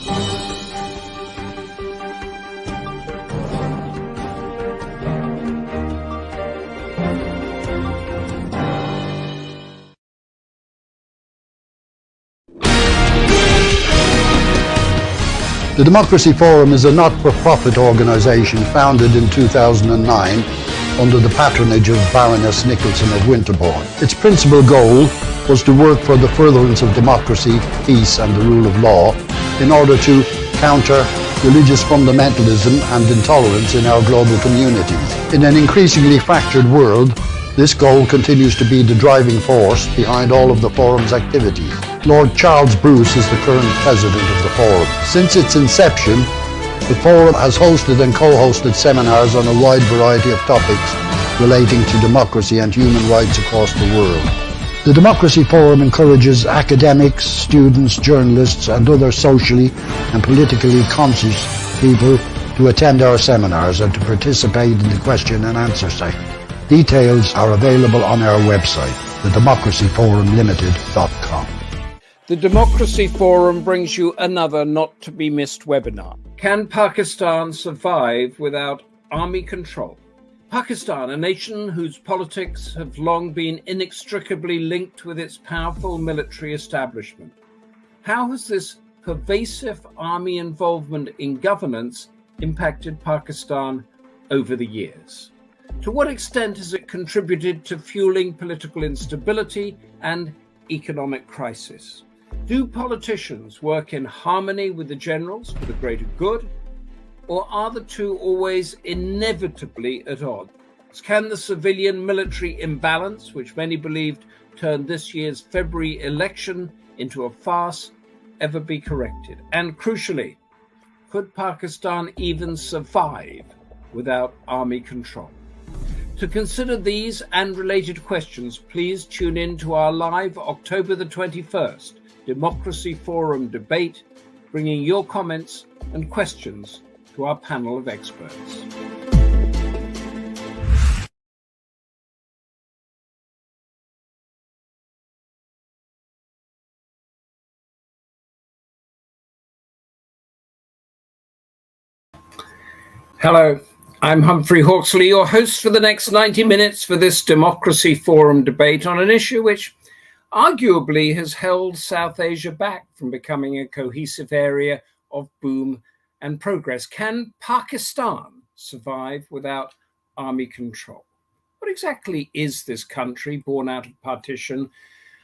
The Democracy Forum is a not-for-profit organisation founded in 2009 under the patronage of Baroness Nicholson of Winterbourne. Its principal goal was to work for the furtherance of democracy, peace and the rule of law in order to counter religious fundamentalism and intolerance in our global communities. In an increasingly fractured world, this goal continues to be the driving force behind all of the Forum's activities. Lord Charles Bruce is the current president of the Forum. Since its inception, the Forum has hosted and co-hosted seminars on a wide variety of topics relating to democracy and human rights across the world. The Democracy Forum encourages academics, students, journalists and other socially and politically conscious people to attend our seminars and to participate in the question and answer session. Details are available on our website, thedemocracyforumlimited.com. The Democracy Forum brings you another not-to-be-missed webinar. Can Pakistan survive without army control? Pakistan, a nation whose politics have long been inextricably linked with its powerful military establishment. How has this pervasive army involvement in governance impacted Pakistan over the years? To what extent has it contributed to fueling political instability and economic crisis? Do politicians work in harmony with the generals for the greater good, or are the two always inevitably at odds? Can the civilian-military imbalance, which many believed turned this year's February election into a farce, ever be corrected? And crucially, could Pakistan even survive without army control? To consider these and related questions, please tune in to our live October the 21st Democracy Forum debate, bringing your comments and questions to our panel of experts. Hello. I'm Humphrey Hawksley, your host for the next 90 minutes for this Democracy Forum debate on an issue which arguably has held South Asia back from becoming a cohesive area of boom and progress. Can Pakistan survive without army control? What exactly is this country born out of partition,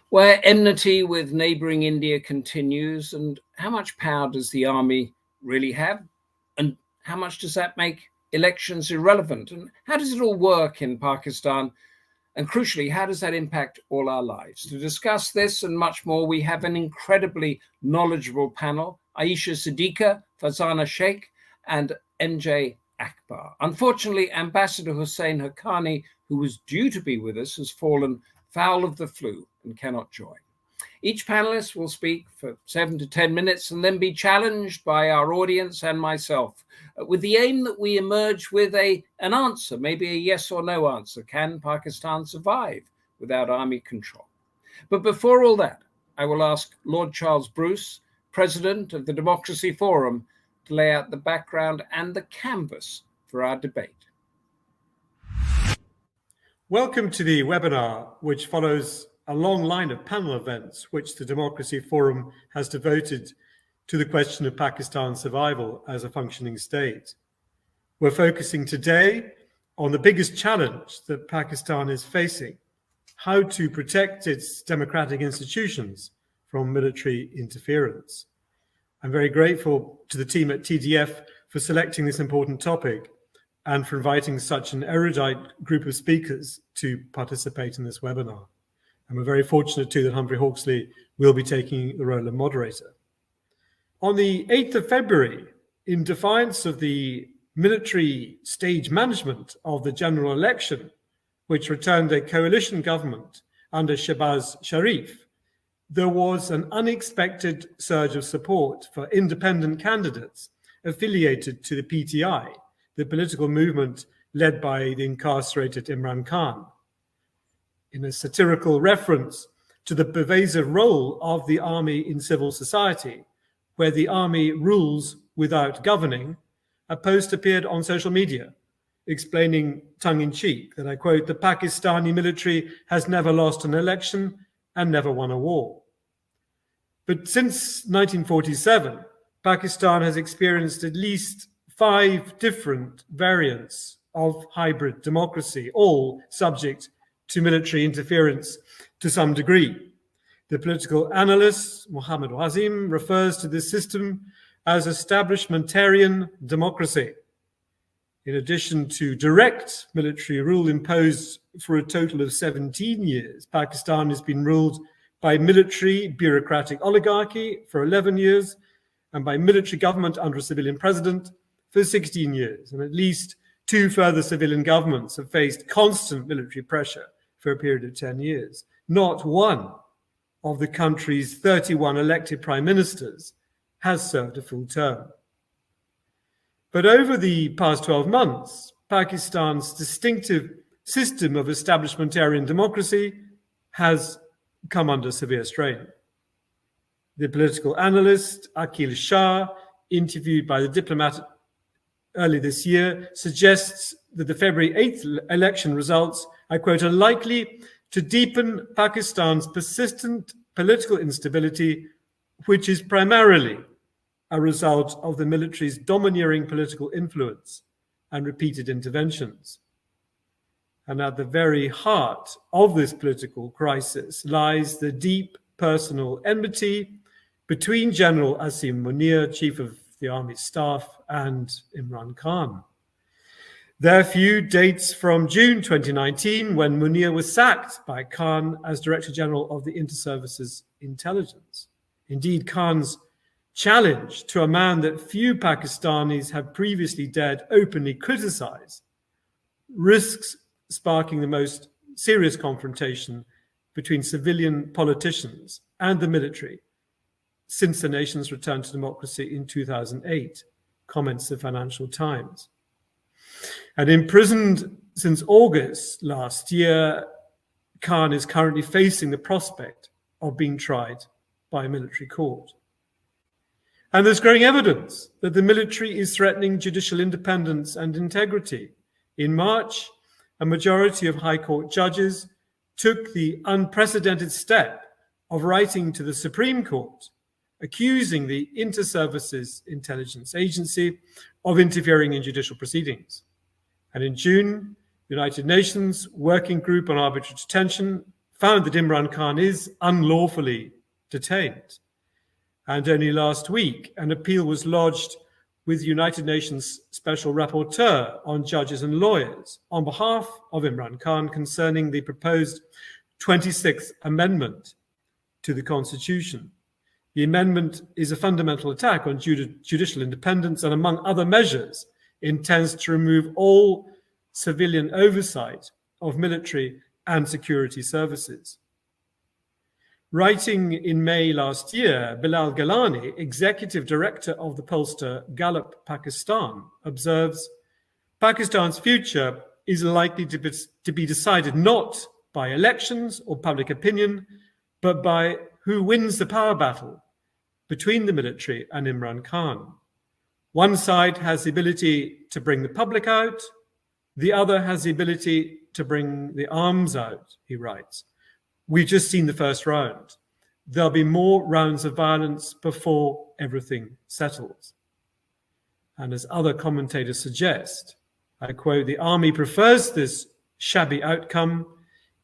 where enmity with neighboring India continues, and how much power does the army really have? And how much does that make elections irrelevant? And how does it all work in Pakistan? And crucially, how does that impact all our lives? To discuss this and much more, we have an incredibly knowledgeable panel: Ayesha, Siddiqa, Farzana, Shaikh, and MJ Akbar. Unfortunately, Ambassador Husain Haqqani, who was due to be with us, has fallen foul of the flu and cannot join. Each panelist will speak for 7 to 10 minutes and then be challenged by our audience and myself with the aim that we emerge with an answer, maybe a yes or no answer. Can Pakistan survive without army control? But before all that, I will ask Lord Charles Bruce, President of the Democracy Forum, to lay out the background and the canvas for our debate. Welcome to the webinar, which follows a long line of panel events which the Democracy Forum has devoted to the question of Pakistan's survival as a functioning state. We're focusing today on the biggest challenge that Pakistan is facing: how to protect its democratic institutions from military interference. I'm very grateful to the team at TDF for selecting this important topic and for inviting such an erudite group of speakers to participate in this webinar. And we're very fortunate too that Humphrey Hawksley will be taking the role of moderator. On the 8th of February, in defiance of the military stage management of the general election, which returned a coalition government under Shehbaz Sharif, there was an unexpected surge of support for independent candidates affiliated to the PTI, the political movement led by the incarcerated Imran Khan. In a satirical reference to the pervasive role of the army in civil society, where the army rules without governing, a post appeared on social media explaining tongue-in-cheek that, I quote, "The Pakistani military has never lost an election and never won a war." But since 1947, Pakistan has experienced at least 5 different variants of hybrid democracy, all subject to military interference to some degree. The political analyst Muhammad Wazim refers to this system as establishmentarian democracy. In addition to direct military rule imposed for a total of 17 years, Pakistan has been ruled by military bureaucratic oligarchy for 11 years and by military government under a civilian president for 16 years. And at least 2 further civilian governments have faced constant military pressure for a period of 10 years. Not one of the country's 31 elected prime ministers has served a full term. But over the past 12 months, Pakistan's distinctive system of establishmentarian democracy has come under severe strain. The political analyst Akil Shah, interviewed by The Diplomat early this year, suggests that the February 8th election results, I quote, "are likely to deepen Pakistan's persistent political instability, which is primarily a result of the military's domineering political influence and repeated interventions." And at the very heart of this political crisis lies the deep personal enmity between General Asim Munir, Chief of the Army Staff, and Imran Khan. Their feud dates from June 2019, when Munir was sacked by Khan as Director General of the Inter-Services Intelligence. Indeed, Khan's challenge to a man that few Pakistanis have previously dared openly criticize risks sparking the most serious confrontation between civilian politicians and the military since the nation's return to democracy in 2008, comments the Financial Times. And imprisoned since August last year, Khan is currently facing the prospect of being tried by a military court. And there's growing evidence that the military is threatening judicial independence and integrity. In March, a majority of High Court judges took the unprecedented step of writing to the Supreme Court, accusing the Inter-Services Intelligence Agency of interfering in judicial proceedings. And in June, the United Nations Working Group on Arbitrary Detention found that Imran Khan is unlawfully detained. And only last week, an appeal was lodged with United Nations Special Rapporteur on Judges and Lawyers on behalf of Imran Khan concerning the proposed 26th Amendment to the Constitution. The amendment is a fundamental attack on judicial independence and, among other measures, intends to remove all civilian oversight of military and security services. Writing in May last year, Bilal Galani, executive director of the pollster Gallup Pakistan, observes, Pakistan's future is likely to be decided not by elections or public opinion, but by who wins the power battle between the military and Imran Khan. One side has the ability to bring the public out, the other has the ability to bring the arms out, he writes. We've just seen the first round. There'll be more rounds of violence before everything settles. And as other commentators suggest, I quote, the army prefers this shabby outcome.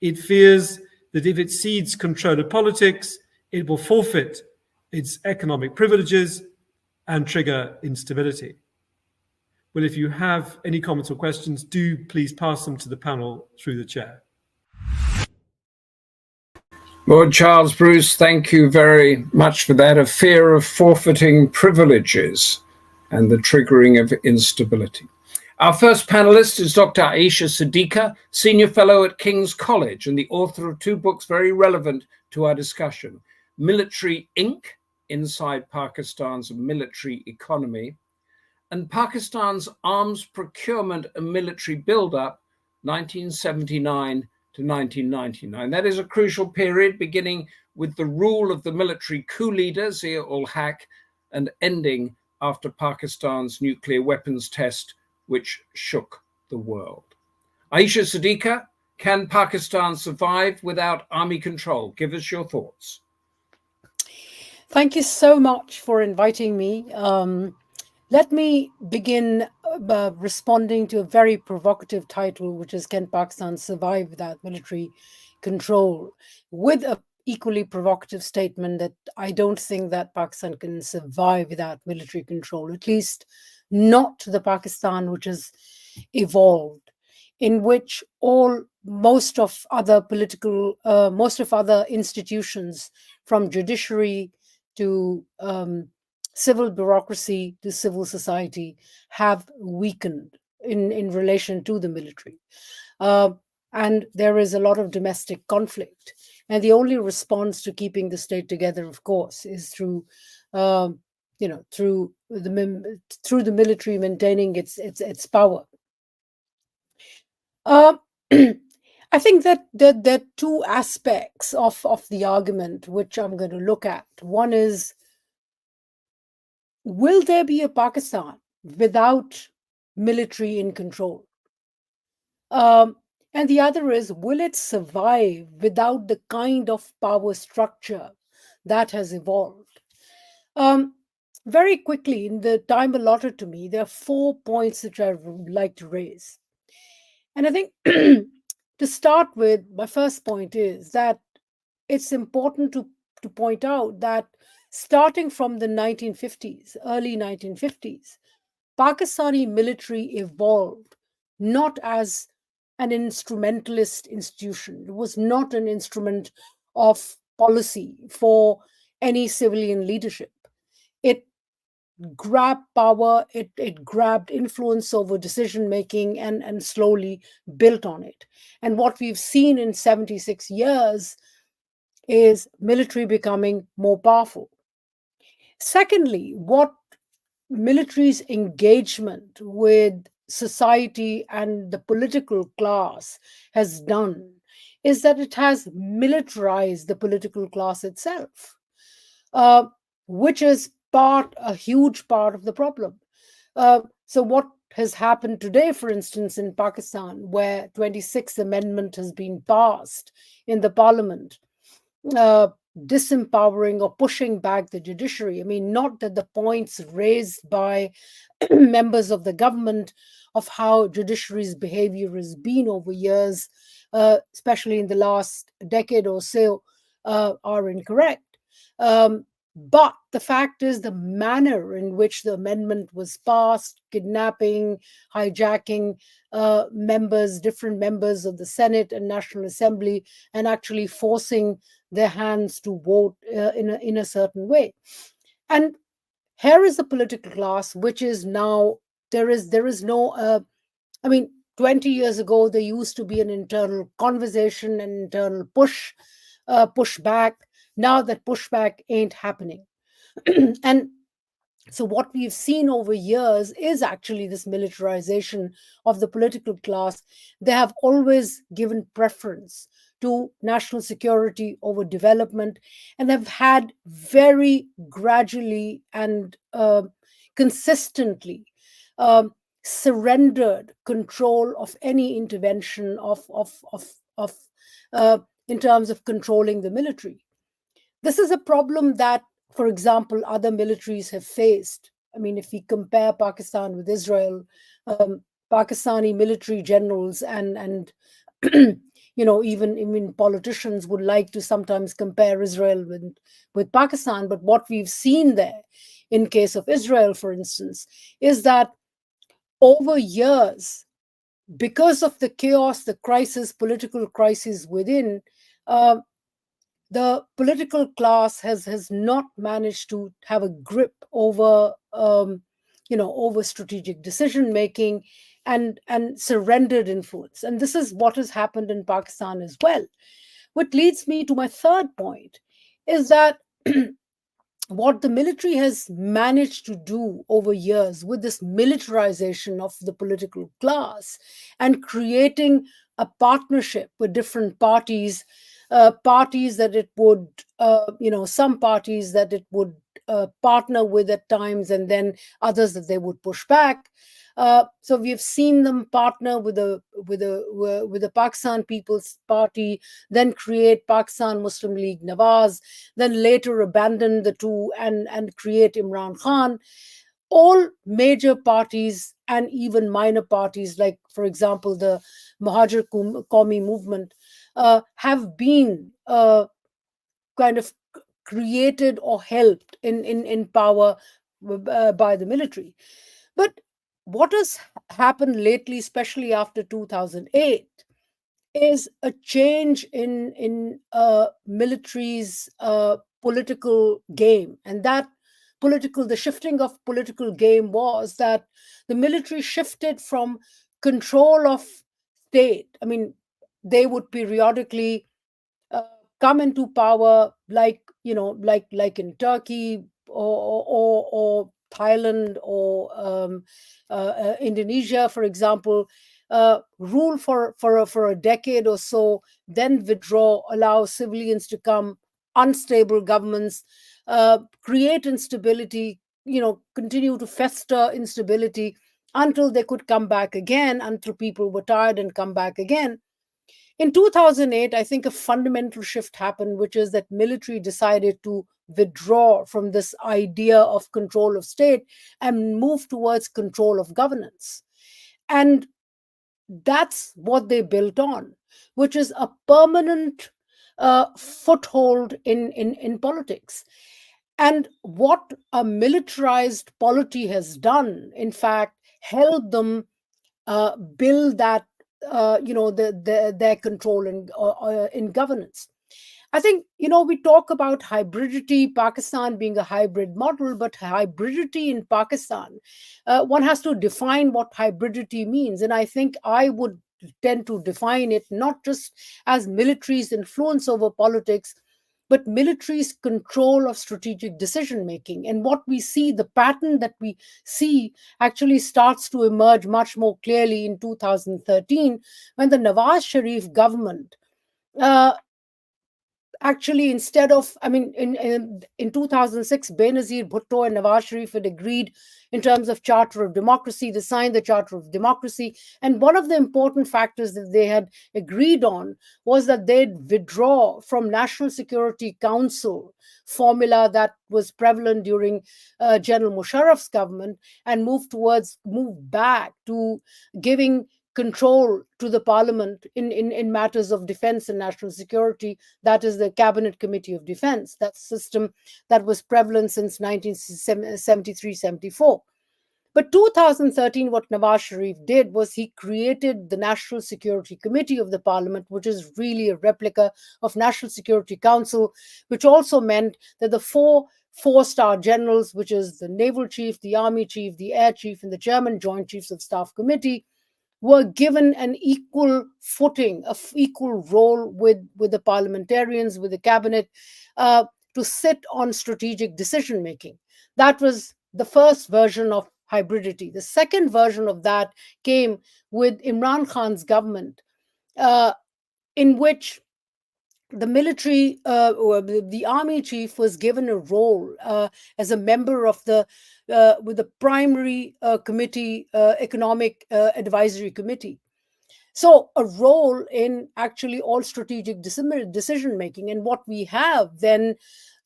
It fears that if it cedes control of politics, it will forfeit its economic privileges and trigger instability. Well, if you have any comments or questions, do please pass them to the panel through the chair. Lord Charles Bruce, thank you very much for that. A fear of forfeiting privileges and the triggering of instability. Our first panelist is Dr. Ayesha Siddiqa, Senior Fellow at King's College and the author of 2 books very relevant to our discussion, Military Inc., Inside Pakistan's Military Economy, and Pakistan's Arms Procurement and Military Build-Up, 1979 to 1999. That is a crucial period beginning with the rule of the military coup leader, Zia-ul-Haq, and ending after Pakistan's nuclear weapons test, which shook the world. Ayesha, Siddiqa, can Pakistan survive without army control? Give us your thoughts. Thank you so much for inviting me. Let me begin responding to a very provocative title, which is Can Pakistan Survive Without Military Control? With a equally provocative statement that I don't think that Pakistan can survive without military control, at least not the Pakistan which has evolved, in which most of other institutions, from judiciary to civil bureaucracy to civil society, have weakened in relation to the military. And there is a lot of domestic conflict. And the only response to keeping the state together, of course, is through the military maintaining its power. I think that there are two aspects of the argument which I'm going to look at. One is, will there be a Pakistan without military in control? And the other is, will it survive without the kind of power structure that has evolved? Very quickly, in the time allotted to me, there are 4 points which I would like to raise. And I think to start with, my first point is that it's important to point out that starting from the 1950s, early 1950s, Pakistani military evolved not as an instrumentalist institution. It was not an instrument of policy for any civilian leadership. It grabbed power, it grabbed influence over decision making and slowly built on it. And what we've seen in 76 years is military becoming more powerful. Secondly, what military's engagement with society and the political class has done is that it has militarized the political class itself, which is a huge part of the problem. So what has happened today, for instance, in Pakistan, where 26th Amendment has been passed in the parliament, disempowering or pushing back the judiciary. I mean, not that the points raised by members of the government of how judiciary's behavior has been over years, especially in the last decade or so, are incorrect. But the fact is, the manner in which the amendment was passed, kidnapping, hijacking different members of the Senate and National Assembly, and actually forcing their hands to vote in a certain way. And here is the political class, which is now, there is no, 20 years ago, there used to be an internal conversation, an internal pushback. Now that pushback ain't happening. And so what we've seen over years is actually this militarization of the political class. They have always given preference to national security over development, and have had very gradually and consistently surrendered control of any intervention in terms of controlling the military. This is a problem that, for example, other militaries have faced. I mean, if we compare Pakistan with Israel, Pakistani military generals and even politicians would like to sometimes compare Israel with Pakistan. But what we've seen there, in case of Israel, for instance, is that over years, because of the chaos, the crisis, political crisis within, the political class has not managed to have a grip over over strategic decision making and surrendered influence. And this is what has happened in Pakistan as well. What leads me to my third point is that what the military has managed to do over years with this militarization of the political class and creating a partnership with different parties, parties that it would, some parties that it would partner with at times, and then others that they would push back. So we've seen them partner with the Pakistan People's Party, then create Pakistan Muslim League Nawaz, then later abandon the two and create Imran Khan. All major parties and even minor parties, like, for example, the Muhajir Qawmi movement, have been kind of created or helped in power by the military. But what has happened lately, especially after 2008, is a change in military's political game. And that the shifting of political game was that the military shifted from control of state. I mean, they would periodically come into power, like in Turkey or Thailand or Indonesia, for example, rule for a decade or so, then withdraw, allow civilians to come, unstable governments, create instability, continue to fester instability until they could come back again, until people were tired and come back again. In 2008, I think a fundamental shift happened, which is that military decided to withdraw from this idea of control of state and move towards control of governance. And that's what they built on, which is a permanent foothold in politics. And what a militarized polity has done, in fact, helped them build that, their control in governance. I think, we talk about hybridity, Pakistan being a hybrid model, but hybridity in Pakistan, one has to define what hybridity means. And I think I would tend to define it not just as military's influence over politics, but military's control of strategic decision making. And what we see, the pattern that we see, actually starts to emerge much more clearly in 2013, when the Nawaz Sharif government actually, instead of, in 2006, Benazir Bhutto and Nawaz Sharif had agreed in terms of Charter of Democracy. They signed the Charter of Democracy. And one of the important factors that they had agreed on was that they'd withdraw from National Security Council formula that was prevalent during General Musharraf's government, and move back to giving control to the parliament in matters of defense and national security. That is the Cabinet Committee of Defense. That system that was prevalent since 1973-74. But 2013, what Nawaz Sharif did was he created the National Security Committee of the Parliament, which is really a replica of National Security Council, which also meant that the four-star generals, which is the Naval Chief, the Army Chief, the Air Chief, and the Chairman Joint Chiefs of Staff Committee, were given an equal footing, an equal role with the parliamentarians, with the cabinet, to sit on strategic decision making. That was the first version of hybridity. The second version of that came with Imran Khan's government, in which the military, or the army chief, was given a role as a member of with the primary committee, economic advisory committee. So a role in actually all strategic decision making. And what we have then,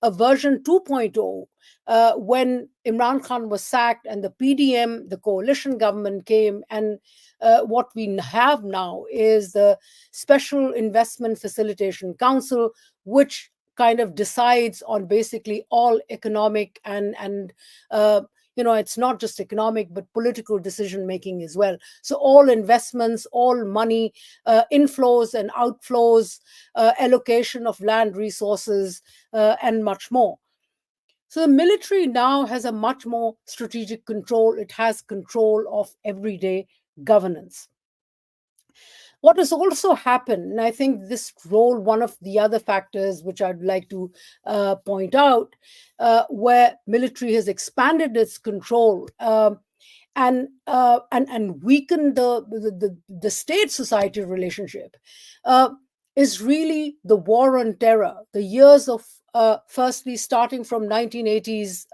a version 2.0, when Imran Khan was sacked and the PDM, the coalition government, came, and what we have now is the Special Investment Facilitation Council, which kind of decides on basically all economic and it's not just economic, but political decision making as well. So all investments, all money, inflows and outflows, allocation of land resources, and much more. So the military now has a much more strategic control. It has control of everyday governance. What has also happened, and I think this role, one of the other factors which I'd like to point out, where military has expanded its control and weakened the state-society relationship, is really the war on terror, the years of firstly, starting from 1980s,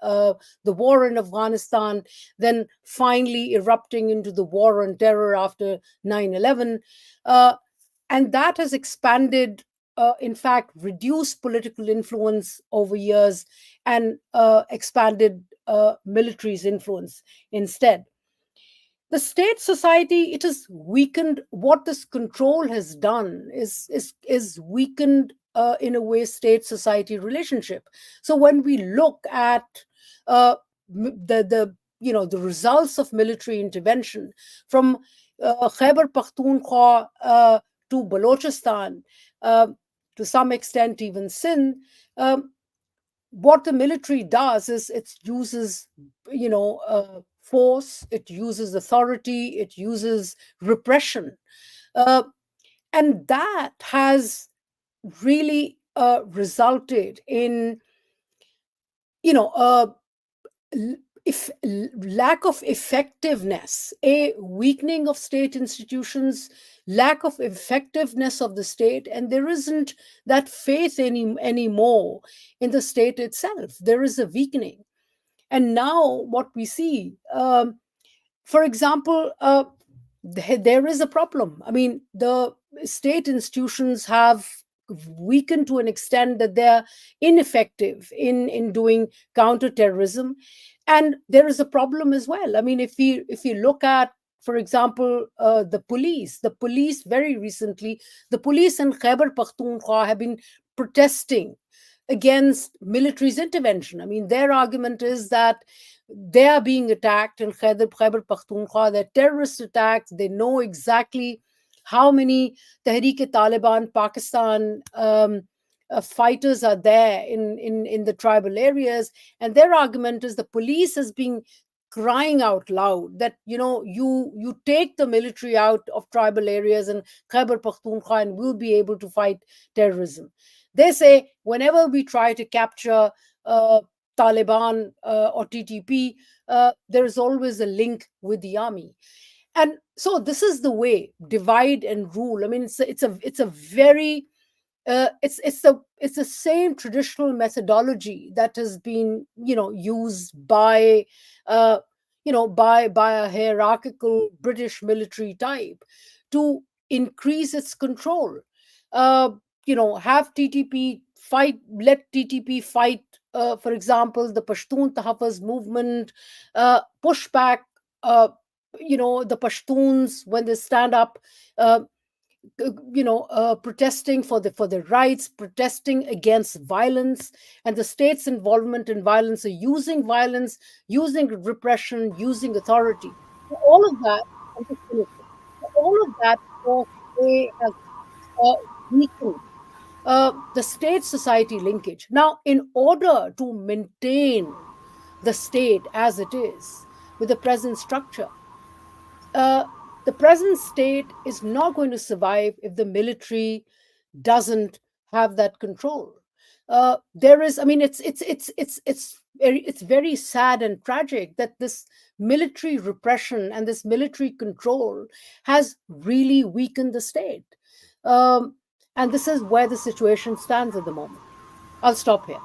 the war in Afghanistan, then finally erupting into the war on terror after 9/11. And that has expanded, in fact, reduced political influence over years and expanded military's influence instead. The state society, it has weakened. What this control has done is weakened, in a way, state society relationship. So when we look at the results of military intervention from Khyber Pakhtunkhwa to Balochistan, to some extent even Sindh, what the military does is it uses, force, it uses authority, it uses repression, and that has really resulted in, if lack of effectiveness, a weakening of state institutions, lack of effectiveness of the state, and there isn't that faith anymore in the state itself. There is a weakening. And now what we see, for example, there is a problem. I mean, the state institutions have weakened to an extent that they're ineffective in doing counterterrorism. And there is a problem as well. I mean, if you look at, for example, the police very recently, the police in Khyber Pakhtunkhwa have been protesting against military's intervention. I mean, their argument is that they are being attacked in Khyber Pakhtunkhwa. They're terrorist attacks. They know exactly how many Tehreek-e-Taliban Pakistan fighters are there in the tribal areas. And their argument is the police has been crying out loud that, you take the military out of tribal areas in Khyber Pakhtunkhwa and we'll be able to fight terrorism. They say whenever we try to capture Taliban or TTP, there is always a link with the army. And so this is the way, divide and rule. I mean, it's a very it's the same traditional methodology that has been used by by a hierarchical British military type to increase its control. Have TTP fight, let TTP fight, for example, the Pashtun Tahaffuz movement, push back, the Pashtuns when they stand up, protesting for their rights, protesting against violence, and the state's involvement in violence, using violence, using repression, using authority. So all of that, has weakened the state-society linkage. Now, in order to maintain the state as it is with the present structure, the present state is not going to survive if the military doesn't have that control. It's very sad and tragic that this military repression and this military control has really weakened the state. And this is where the situation stands at the moment. I'll stop here.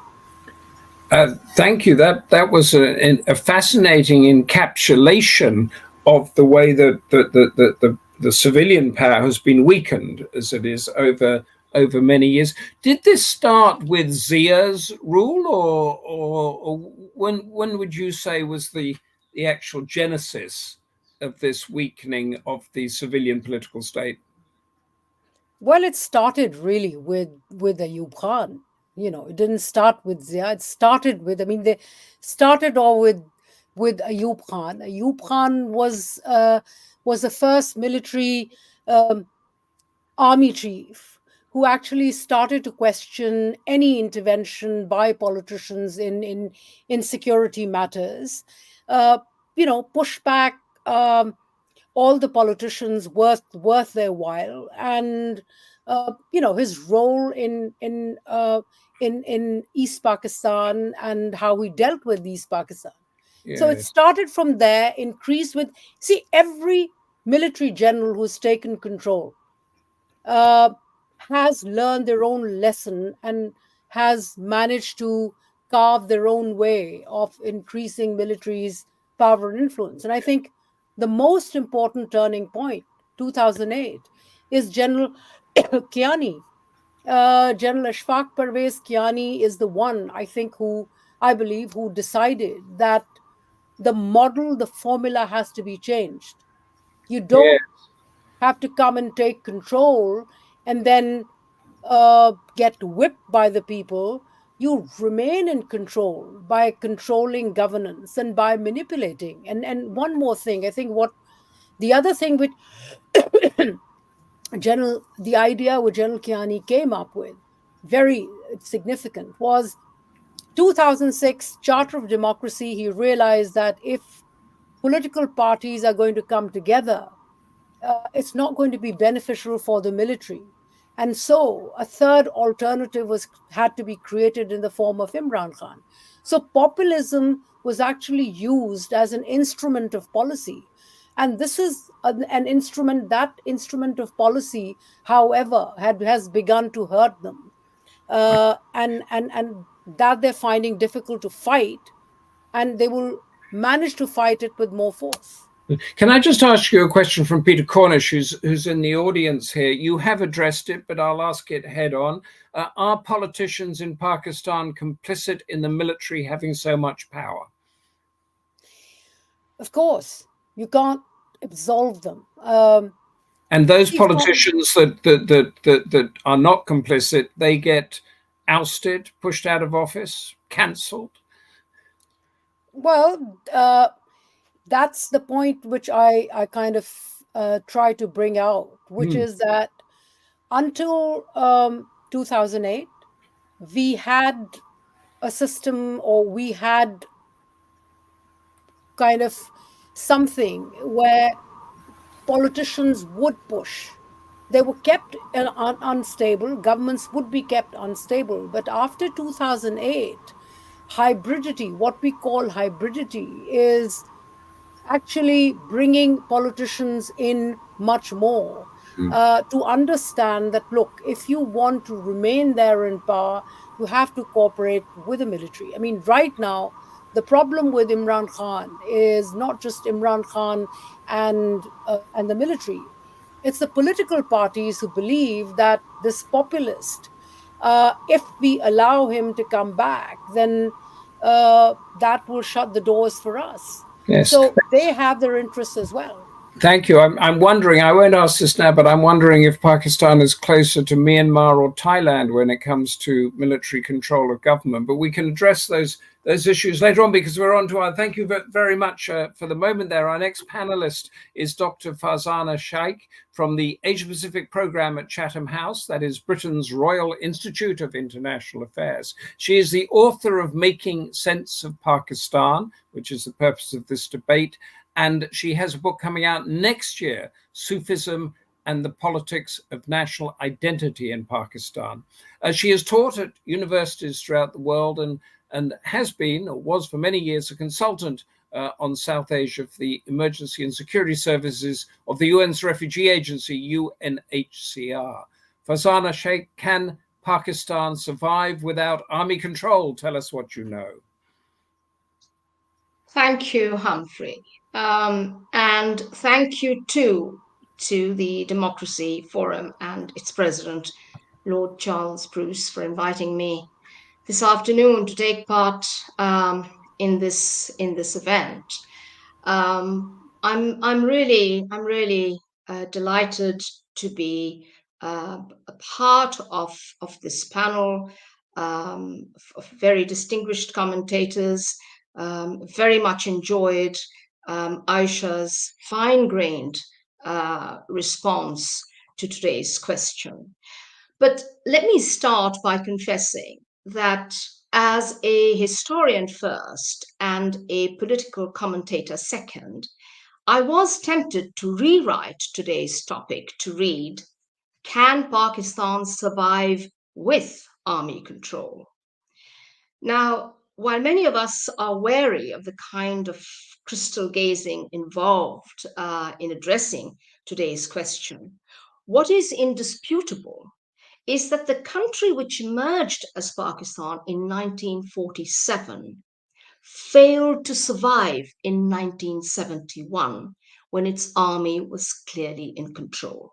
Thank you. That was a fascinating encapsulation of the way that the civilian power has been weakened as it is over many years. Did this start with Zia's rule, or when would you say was the actual genesis of this weakening of the civilian political state? Well, it started really with Ayub Khan. It didn't start with Zia. It started with, they started all with Ayub Khan. Ayub Khan was the first military army chief who actually started to question any intervention by politicians in security matters. Push back all the politicians worth their while, and his role in East Pakistan and how he dealt with East Pakistan. Yes. So it started from there, increased with, every military general who's taken control has learned their own lesson and has managed to carve their own way of increasing military's power and influence. And I think the most important turning point, 2008, is General Kiani. General Ashfaq Parvez Kiani is the one, I believe, who decided that the model, the formula has to be changed. You Yeah. don't have to come and take control and then get whipped by the people. You remain in control by controlling governance and by manipulating. And one more thing, I think what the other thing which the idea which General Kiani came up with, very significant, was 2006 Charter of Democracy. He realized that if political parties are going to come together, it's not going to be beneficial for the military. And so a third alternative had to be created in the form of Imran Khan. So populism was actually used as an instrument of policy. And this is an instrument, that instrument of policy, however, has begun to hurt them. And that they're finding difficult to fight, and they will manage to fight it with more force. Can I just ask you a question from Peter Cornish, who's in the audience here? You have addressed it, but I'll ask it head on. Are politicians in Pakistan complicit in the military having so much power? Of course, you can't absolve them. And those politicians that are not complicit, they get ousted, pushed out of office, cancelled? Well, that's the point which I kind of try to bring out, which is that until 2008, we had a system, or we had kind of something where politicians would push. They were kept unstable, governments would be kept unstable. But after 2008, hybridity, what we call hybridity, is actually bringing politicians in much more to understand that, look, if you want to remain there in power, you have to cooperate with the military. I mean, right now, the problem with Imran Khan is not just Imran Khan and the military. It's the political parties who believe that this populist, if we allow him to come back, then that will shut the doors for us. Yes. So they have their interests as well. Thank you. I'm wondering, I won't ask this now, but I'm wondering if Pakistan is closer to Myanmar or Thailand when it comes to military control of government. But we can address those issues later on, because we're on to our, thank you very much for the moment there. Our next panelist is Dr. Farzana Shaikh from the Asia Pacific Program at Chatham House, that is Britain's Royal Institute of International Affairs. She is the author of Making Sense of Pakistan, which is the purpose of this debate. And she has a book coming out next year, Sufism and the Politics of National Identity in Pakistan. She has taught at universities throughout the world and has been, or was for many years, a consultant on South Asia for the Emergency and Security Services of the UN's Refugee Agency, UNHCR. Farzana Shaikh, can Pakistan survive without army control? Tell us what you know. Thank you, Humphrey. And thank you too to the Democracy Forum and its president, Lord Charles Bruce, for inviting me this afternoon to take part in this event. I'm really delighted to be a part of this panel of very distinguished commentators. Very much enjoyed Ayesha's fine-grained response to today's question. But let me start by confessing that as a historian first and a political commentator second, I was tempted to rewrite today's topic to read, "Can Pakistan survive with army control?" Now, while many of us are wary of the kind of crystal gazing involved in addressing today's question, what is indisputable is that the country which emerged as Pakistan in 1947 failed to survive in 1971 when its army was clearly in control.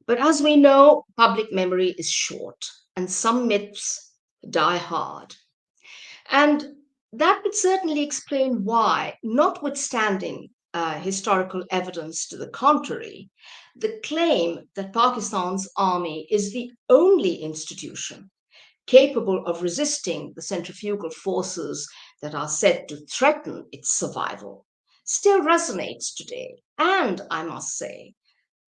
But as we know, public memory is short and some myths die hard. And that would certainly explain why, notwithstanding historical evidence to the contrary, the claim that Pakistan's army is the only institution capable of resisting the centrifugal forces that are said to threaten its survival still resonates today, and I must say,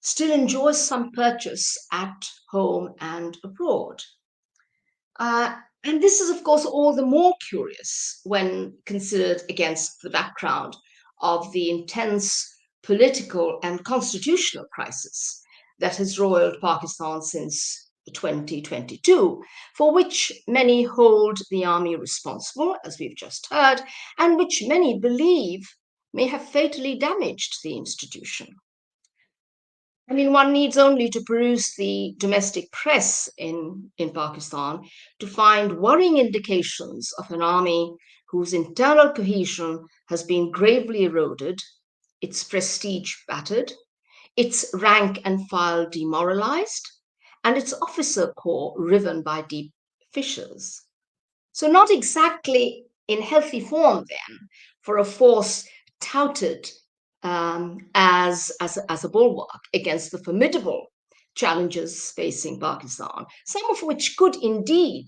still enjoys some purchase at home and abroad. And this is, of course, all the more curious when considered against the background of the intense political and constitutional crisis that has roiled Pakistan since 2022, for which many hold the army responsible, as we've just heard, and which many believe may have fatally damaged the institution. I mean, one needs only to peruse the domestic press in Pakistan to find worrying indications of an army whose internal cohesion has been gravely eroded, its prestige battered, its rank and file demoralized, and its officer corps riven by deep fissures. So, not exactly in healthy form, then, for a force touted as a bulwark against the formidable challenges facing Pakistan, some of which could indeed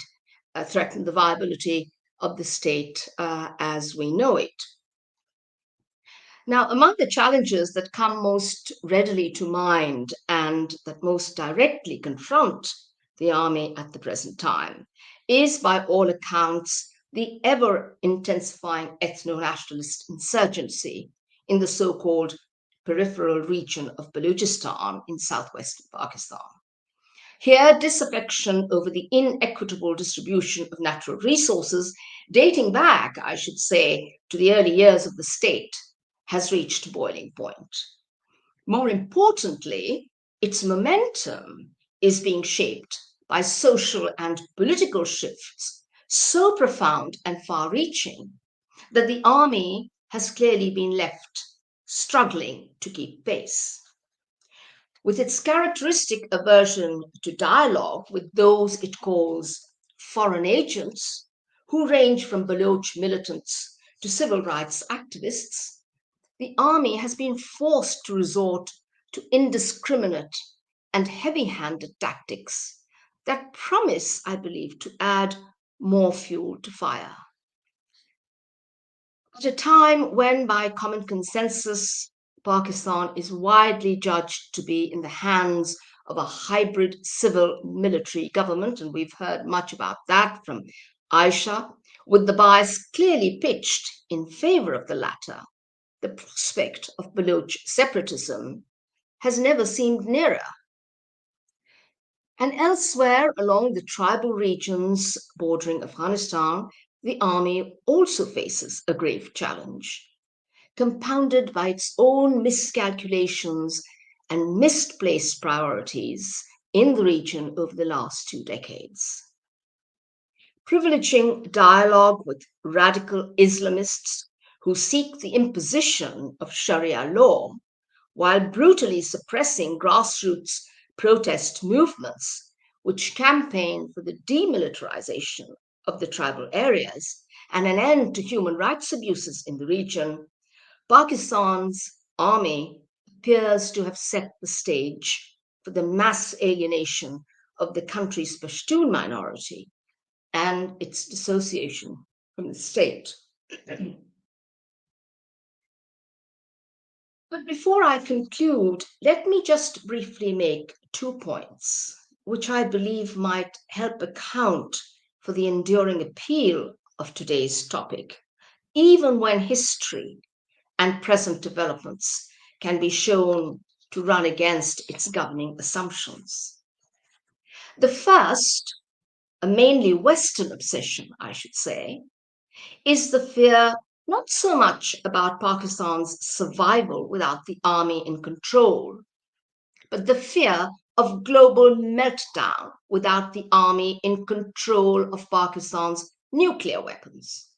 threaten the viability of the state as we know it. Now, among the challenges that come most readily to mind and that most directly confront the army at the present time is, by all accounts, the ever-intensifying ethno-nationalist insurgency in the so-called peripheral region of Balochistan in southwestern Pakistan. Here, disaffection over the inequitable distribution of natural resources, dating back, I should say, to the early years of the state, has reached boiling point. More importantly, its momentum is being shaped by social and political shifts so profound and far-reaching that the army has clearly been left struggling to keep pace. With its characteristic aversion to dialogue with those it calls foreign agents, who range from Baloch militants to civil rights activists, the army has been forced to resort to indiscriminate and heavy-handed tactics that promise, I believe, to add more fuel to fire. At a time when, by common consensus, Pakistan is widely judged to be in the hands of a hybrid civil-military government, and we've heard much about that from Ayesha, with the bias clearly pitched in favor of the latter, the prospect of Baloch separatism has never seemed nearer. And elsewhere along the tribal regions bordering Afghanistan, the army also faces a grave challenge, compounded by its own miscalculations and misplaced priorities in the region over the last 2 decades. Privileging dialogue with radical Islamists who seek the imposition of Sharia law, while brutally suppressing grassroots protest movements which campaign for the demilitarization of the tribal areas and an end to human rights abuses in the region, Pakistan's army appears to have set the stage for the mass alienation of the country's Pashtun minority and its dissociation from the state. But before I conclude, let me just briefly make 2 points, which I believe might help account for the enduring appeal of today's topic, even when history and present developments can be shown to run against its governing assumptions. The first, a mainly Western obsession, I should say, is the fear not so much about Pakistan's survival without the army in control, but the fear of global meltdown without the army in control of Pakistan's nuclear weapons,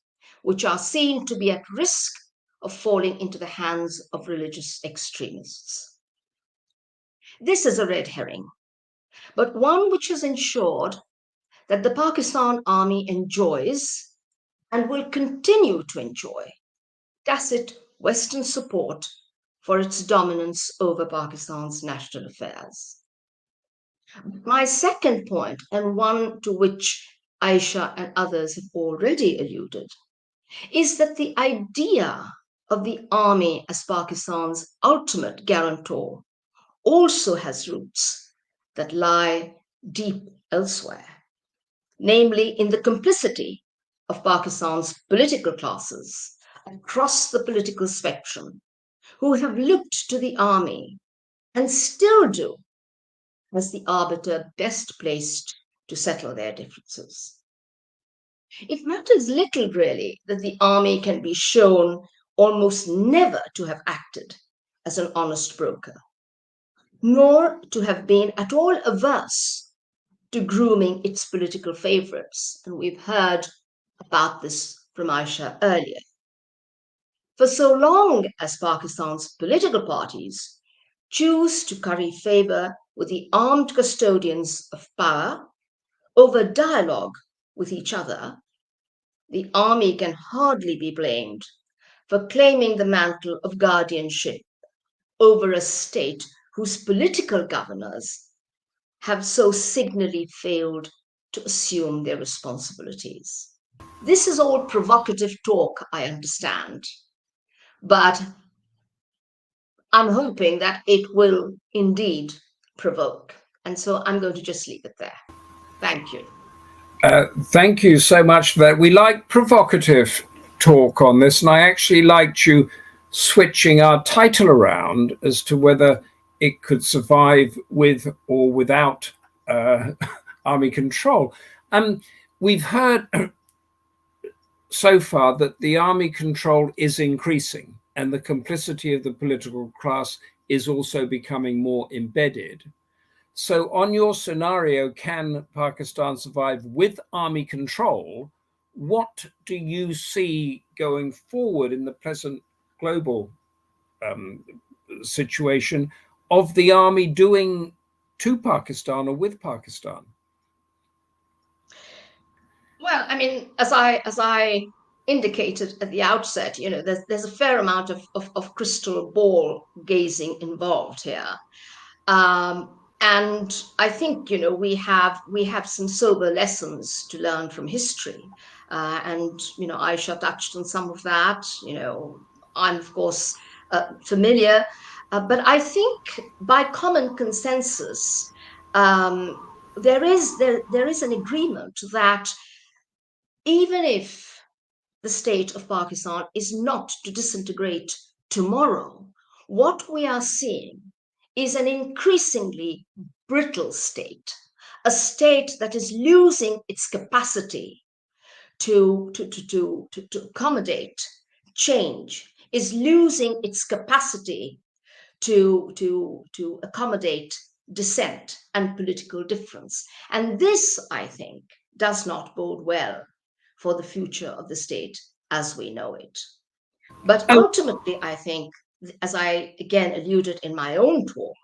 which are seen to be at risk of falling into the hands of religious extremists. This is a red herring, but one which has ensured that the Pakistan army enjoys and will continue to enjoy tacit Western support for its dominance over Pakistan's national affairs. My second point, and one to which Ayesha and others have already alluded, is that the idea of the army as Pakistan's ultimate guarantor also has roots that lie deep elsewhere, namely in the complicity of Pakistan's political classes across the political spectrum, who have looked to the army and still do as the arbiter best placed to settle their differences. It matters little, really, that the army can be shown almost never to have acted as an honest broker, nor to have been at all averse to grooming its political favorites. And we've heard about this from Ayesha earlier. For so long as Pakistan's political parties choose to curry favor with the armed custodians of power over dialogue with each other, the army can hardly be blamed for claiming the mantle of guardianship over a state whose political governors have so signally failed to assume their responsibilities. This is all provocative talk, I understand, but I'm hoping that it will indeed provoke. And so I'm going to just leave it there. Thank you. Thank you so much for that. We like provocative talk on this, and I actually liked you switching our title around as to whether it could survive with or without army control. We've heard so far that the army control is increasing and the complicity of the political class is also becoming more embedded. So on your scenario, can Pakistan survive with army control? What do you see going forward in the present global situation of the army doing to Pakistan or with Pakistan? Well, I mean, as I indicated at the outset, you know, there's a fair amount of crystal ball gazing involved here. And I think, you know, we have some sober lessons to learn from history. And, you know, Ayesha touched on some of that. You know, I'm, of course, familiar. But I think by common consensus, there is an agreement that even if the state of Pakistan is not to disintegrate tomorrow, what we are seeing is an increasingly brittle state, a state that is losing its capacity to accommodate change, is losing its capacity to accommodate dissent and political difference. And this, I think, does not bode well for the future of the state as we know it. But ultimately, I think, as I again alluded in my own talk,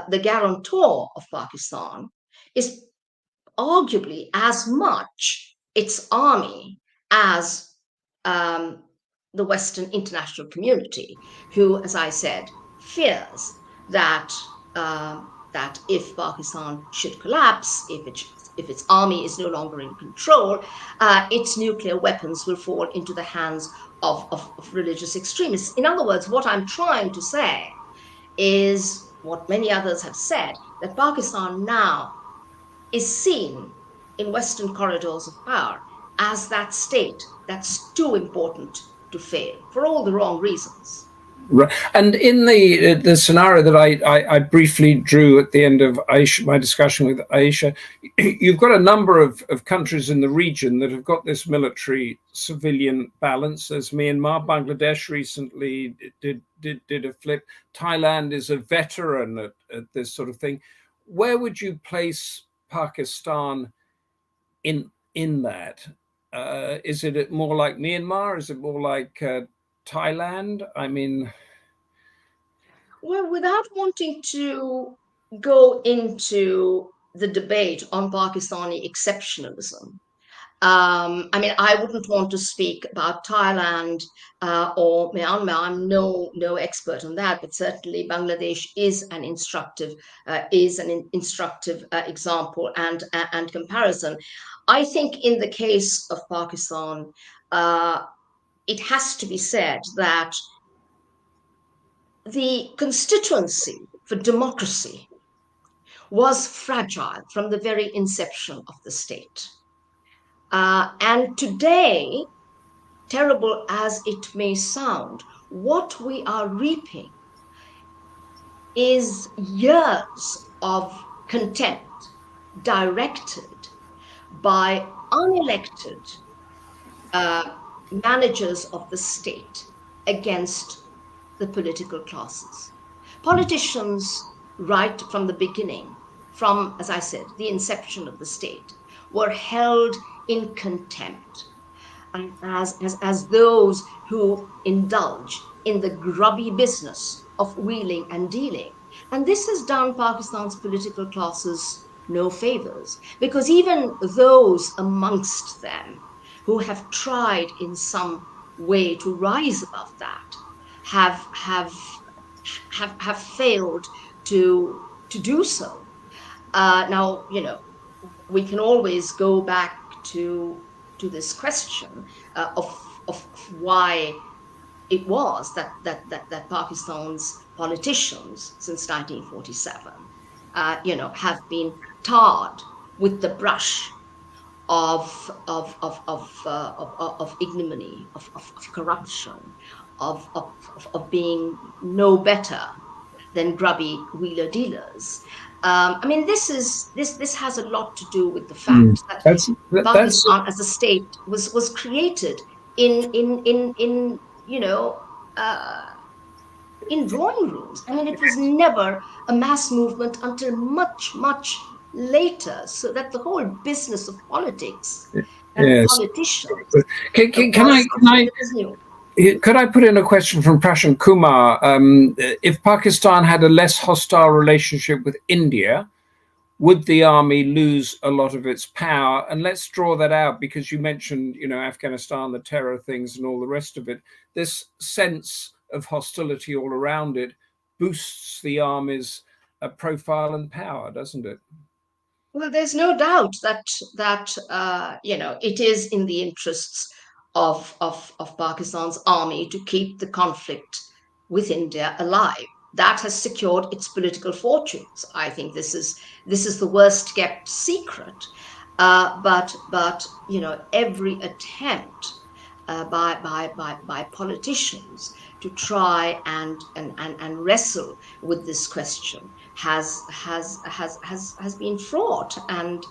the guarantor of Pakistan is arguably as much its army as the Western international community, who, as I said, fears that that if Pakistan should collapse, if its army is no longer in control, its nuclear weapons will fall into the hands of religious extremists. In other words, what I'm trying to say is what many others have said, that Pakistan now is seen in Western corridors of power as that state that's too important to fail for all the wrong reasons. Right. And in the scenario that I briefly drew at the end of Ayesha, my discussion with Ayesha, you've got a number of countries in the region that have got this military-civilian balance. There's Myanmar, Bangladesh recently did a flip. Thailand is a veteran at this sort of thing. where would you place Pakistan in that? Is it more like Myanmar? Is it more like Thailand? I mean, well, without wanting to go into the debate on Pakistani exceptionalism, I mean, I wouldn't want to speak about Thailand or Myanmar. I'm no expert on that, but certainly Bangladesh is an instructive example and comparison. I think in the case of Pakistan, it has to be said that the constituency for democracy was fragile from the very inception of the state. And today, terrible as it may sound, what we are reaping is years of contempt directed by unelected managers of the state against the political classes. Politicians, right from the beginning, from, as I said, the inception of the state, were held in contempt as those who indulge in the grubby business of wheeling and dealing. And this has done Pakistan's political classes no favors, because even those amongst them who have tried in some way to rise above that have failed to do so. Now, you know, we can always go back to this question of why it was that Pakistan's politicians since 1947, you know, have been tarred with the brush of ignominy, of corruption, of being no better than grubby wheeler dealers. I mean, this has a lot to do with the fact that Pakistan as a state was created in you know, in drawing rooms. I mean, it was never a mass movement until much later. So that the whole business of politics and politicians. Could I put in a question from Prashan Kumar? If Pakistan had a less hostile relationship with India, would the army lose a lot of its power? And let's draw that out, because you mentioned, you know, Afghanistan, the terror things and all the rest of it. This sense of hostility all around it boosts the army's profile and power, doesn't it? Well, there's no doubt that you know, it is in the interests of Pakistan's army to keep the conflict with India alive. That has secured its political fortunes. I think this is the worst kept secret. But you know, every attempt by politicians to try and wrestle with this question has been fraught and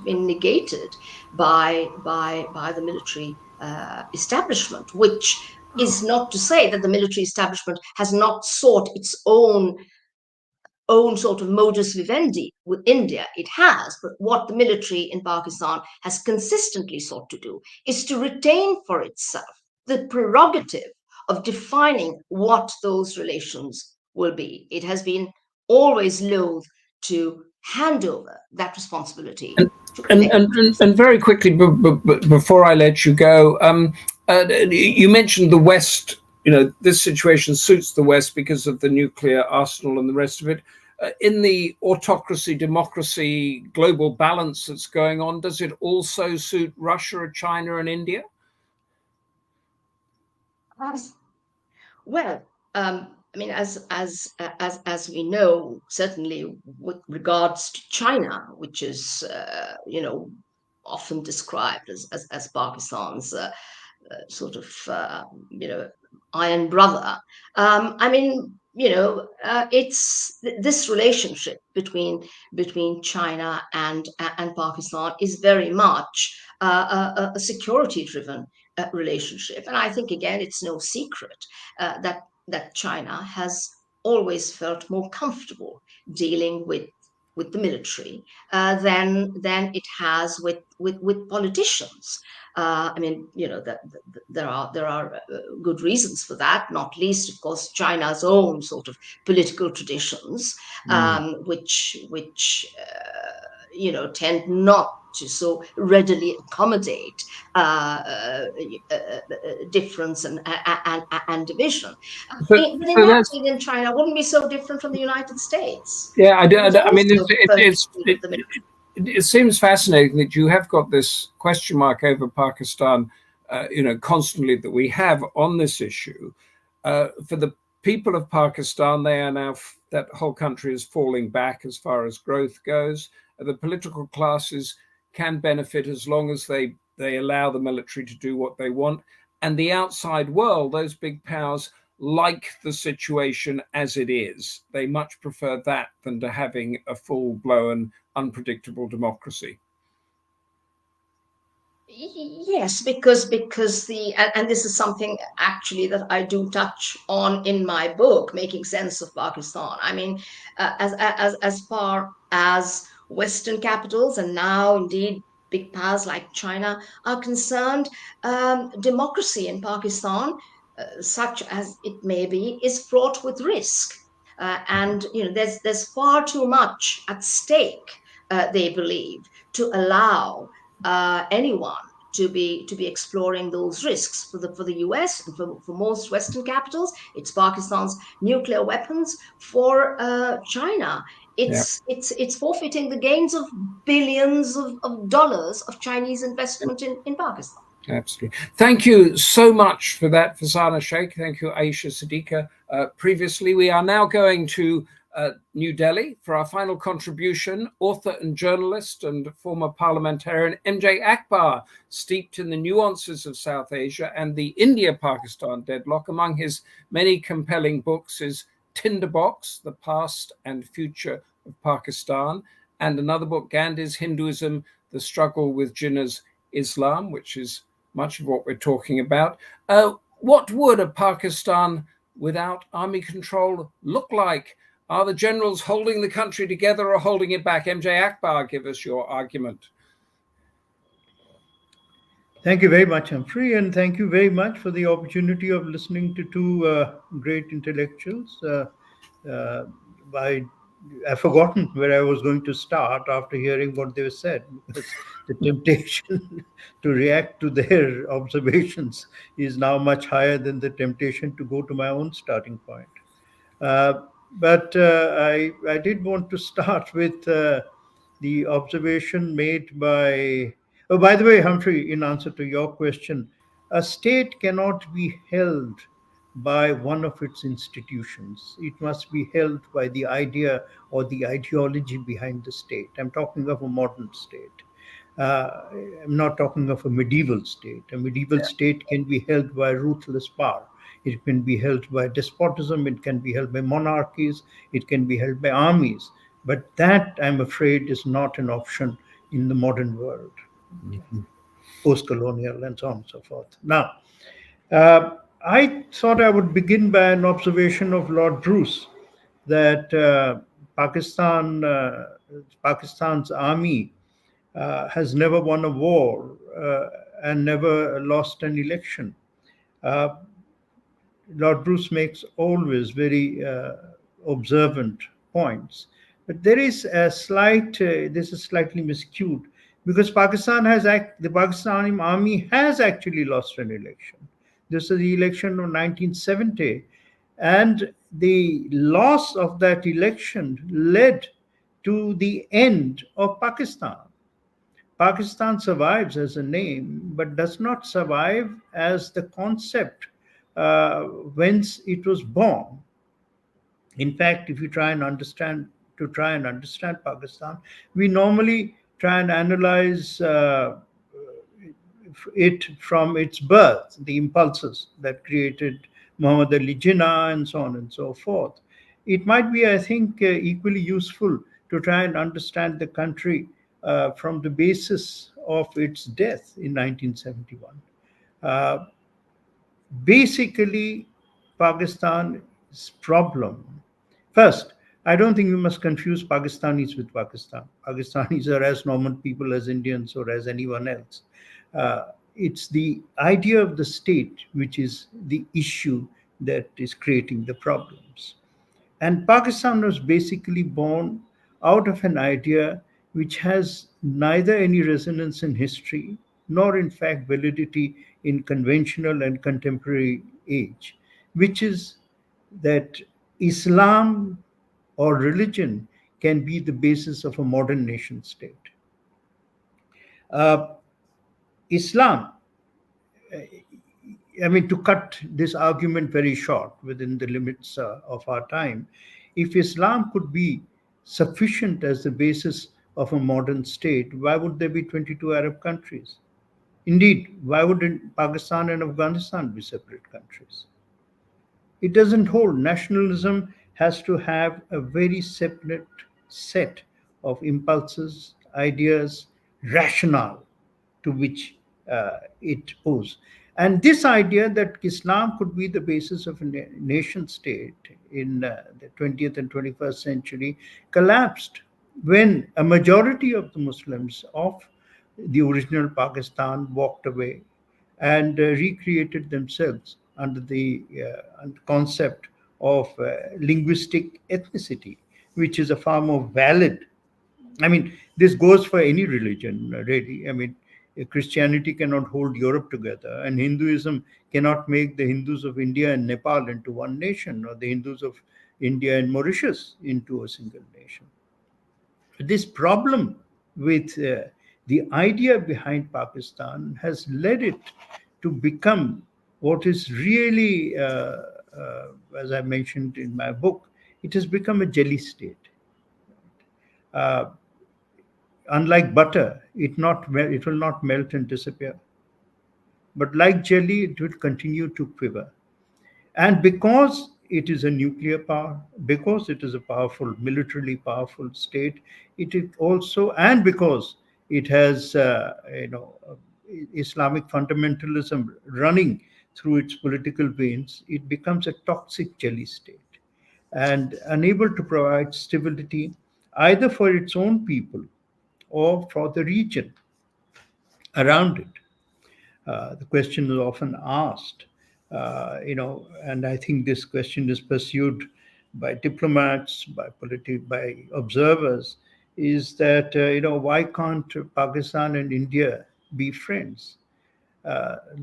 been negated by the military establishment, which is not to say that the military establishment has not sought its own sort of modus vivendi with India. It has, but what the military in Pakistan has consistently sought to do is to retain for itself the prerogative of defining what those relations will be. It has been always loath to hand over that responsibility. And very quickly, before I let you go, you mentioned the West. You know, this situation suits the West because of the nuclear arsenal and the rest of it. In the autocracy, democracy, global balance that's going on, does it also suit Russia, China, and India? Well, I mean, as we know, certainly with regards to China, which is you know, often described as Pakistan's sort of you know, iron brother. I mean, you know, it's this relationship between China and Pakistan is very much a security-driven relationship, and I think again it's no secret that China has always felt more comfortable dealing with the military than it has with politicians. I mean, there are good reasons for that, not least, of course, China's own sort of political traditions, which tend not to so readily accommodate difference and division. But in that way, China wouldn't be so different from the United States. Yeah, I mean, it seems fascinating that you have got this question mark over Pakistan, constantly that we have on this issue. For the people of Pakistan, they are now, that whole country is falling back as far as growth goes. The political classes can benefit as long as they allow the military to do what they want. And the outside world, those big powers, like the situation as it is. They much prefer that than to having a full-blown, unpredictable democracy. Yes, because and this is something actually that I do touch on in my book, Making Sense of Pakistan. I mean, as far as Western capitals and now indeed big powers like China are concerned, democracy in Pakistan, such as it may be, is fraught with risk, and there's far too much at stake. They believe, to allow anyone to be exploring those risks. For the US and for most Western capitals, it's Pakistan's nuclear weapons. For China, it's forfeiting the gains of billions of dollars of Chinese investment in Pakistan. Absolutely. Thank you so much for that, Farzana Shaikh. Thank you, Ayesha, Siddiqa. Previously, we are now going to New Delhi for our final contribution. Author and journalist and former parliamentarian MJ Akbar, steeped in the nuances of South Asia and the India-Pakistan deadlock. Among his many compelling books is Tinderbox, The Past and Future of Pakistan, and another book, Gandhi's Hinduism, The Struggle with Jinnah's Islam, which is much of what we're talking about. What would a Pakistan without army control look like? Are the generals holding the country together or holding it back? MJ Akbar, give us your argument. Thank you very much, Humphrey, and thank you very much for the opportunity of listening to two great intellectuals. I've forgotten where I was going to start after hearing what they said, because the temptation to react to their observations is now much higher than the temptation to go to my own starting point. But I did want to start with the observation made by... Oh, by the way, Humphrey, in answer to your question, a state cannot be held by one of its institutions. It must be held by the idea or the ideology behind the state. I'm talking of a modern state. I'm not talking of a medieval state. A medieval state can be held by ruthless power. It can be held by despotism. It can be held by monarchies. It can be held by armies. But that, I'm afraid, is not an option in the modern world, post-colonial and so on and so forth. Now, I thought I would begin by an observation of Lord Bruce that Pakistan's army has never won a war and never lost an election. Lord Bruce makes always very observant points, but there is a slight, this is slightly miscued, because the Pakistani army has actually lost an election. This is the election of 1970, and the loss of that election led to the end of Pakistan. Pakistan survives as a name, but does not survive as the concept whence it was born. In fact, if you try and understand Pakistan, we normally try and analyze it from its birth, the impulses that created Muhammad Ali Jinnah and so on and so forth. It might be, I think, equally useful to try and understand the country from the basis of its death in 1971. Basically, Pakistan's problem First, I don't think we must confuse Pakistanis with Pakistan. Pakistanis are as normal people as Indians or as anyone else. It's the idea of the state which is the issue that is creating the problems. And Pakistan was basically born out of an idea which has neither any resonance in history nor, in fact, validity in conventional and contemporary age, which is that Islam or religion can be the basis of a modern nation state. Uh, Islam, I mean, to cut this argument very short within the limits of our time, if Islam could be sufficient as the basis of a modern state, why would there be 22 Arab countries? Indeed, why wouldn't Pakistan and Afghanistan be separate countries? It doesn't hold. Nationalism has to have a very separate set of impulses, ideas, rationale to which it owes. And this idea that Islam could be the basis of a nation state in the 20th and 21st century collapsed when a majority of the Muslims of the original Pakistan walked away and recreated themselves under the concept of linguistic ethnicity, which is a far more valid. I mean, this goes for any religion, really. I mean, Christianity cannot hold Europe together, and Hinduism cannot make the Hindus of India and Nepal into one nation, or the Hindus of India and Mauritius into a single nation. This problem with the idea behind Pakistan has led it to become what is really, as I mentioned in my book, it has become a jelly state. Unlike butter, it will not melt and disappear. But like jelly, it will continue to quiver. And because it is a nuclear power, because it is a powerful, militarily powerful state, it is also, and because it has, Islamic fundamentalism running through its political veins, it becomes a toxic jelly state and unable to provide stability either for its own people or for the region around it. The question is often asked, and I think this question is pursued by diplomats, by observers, is that, why can't Pakistan and India be friends?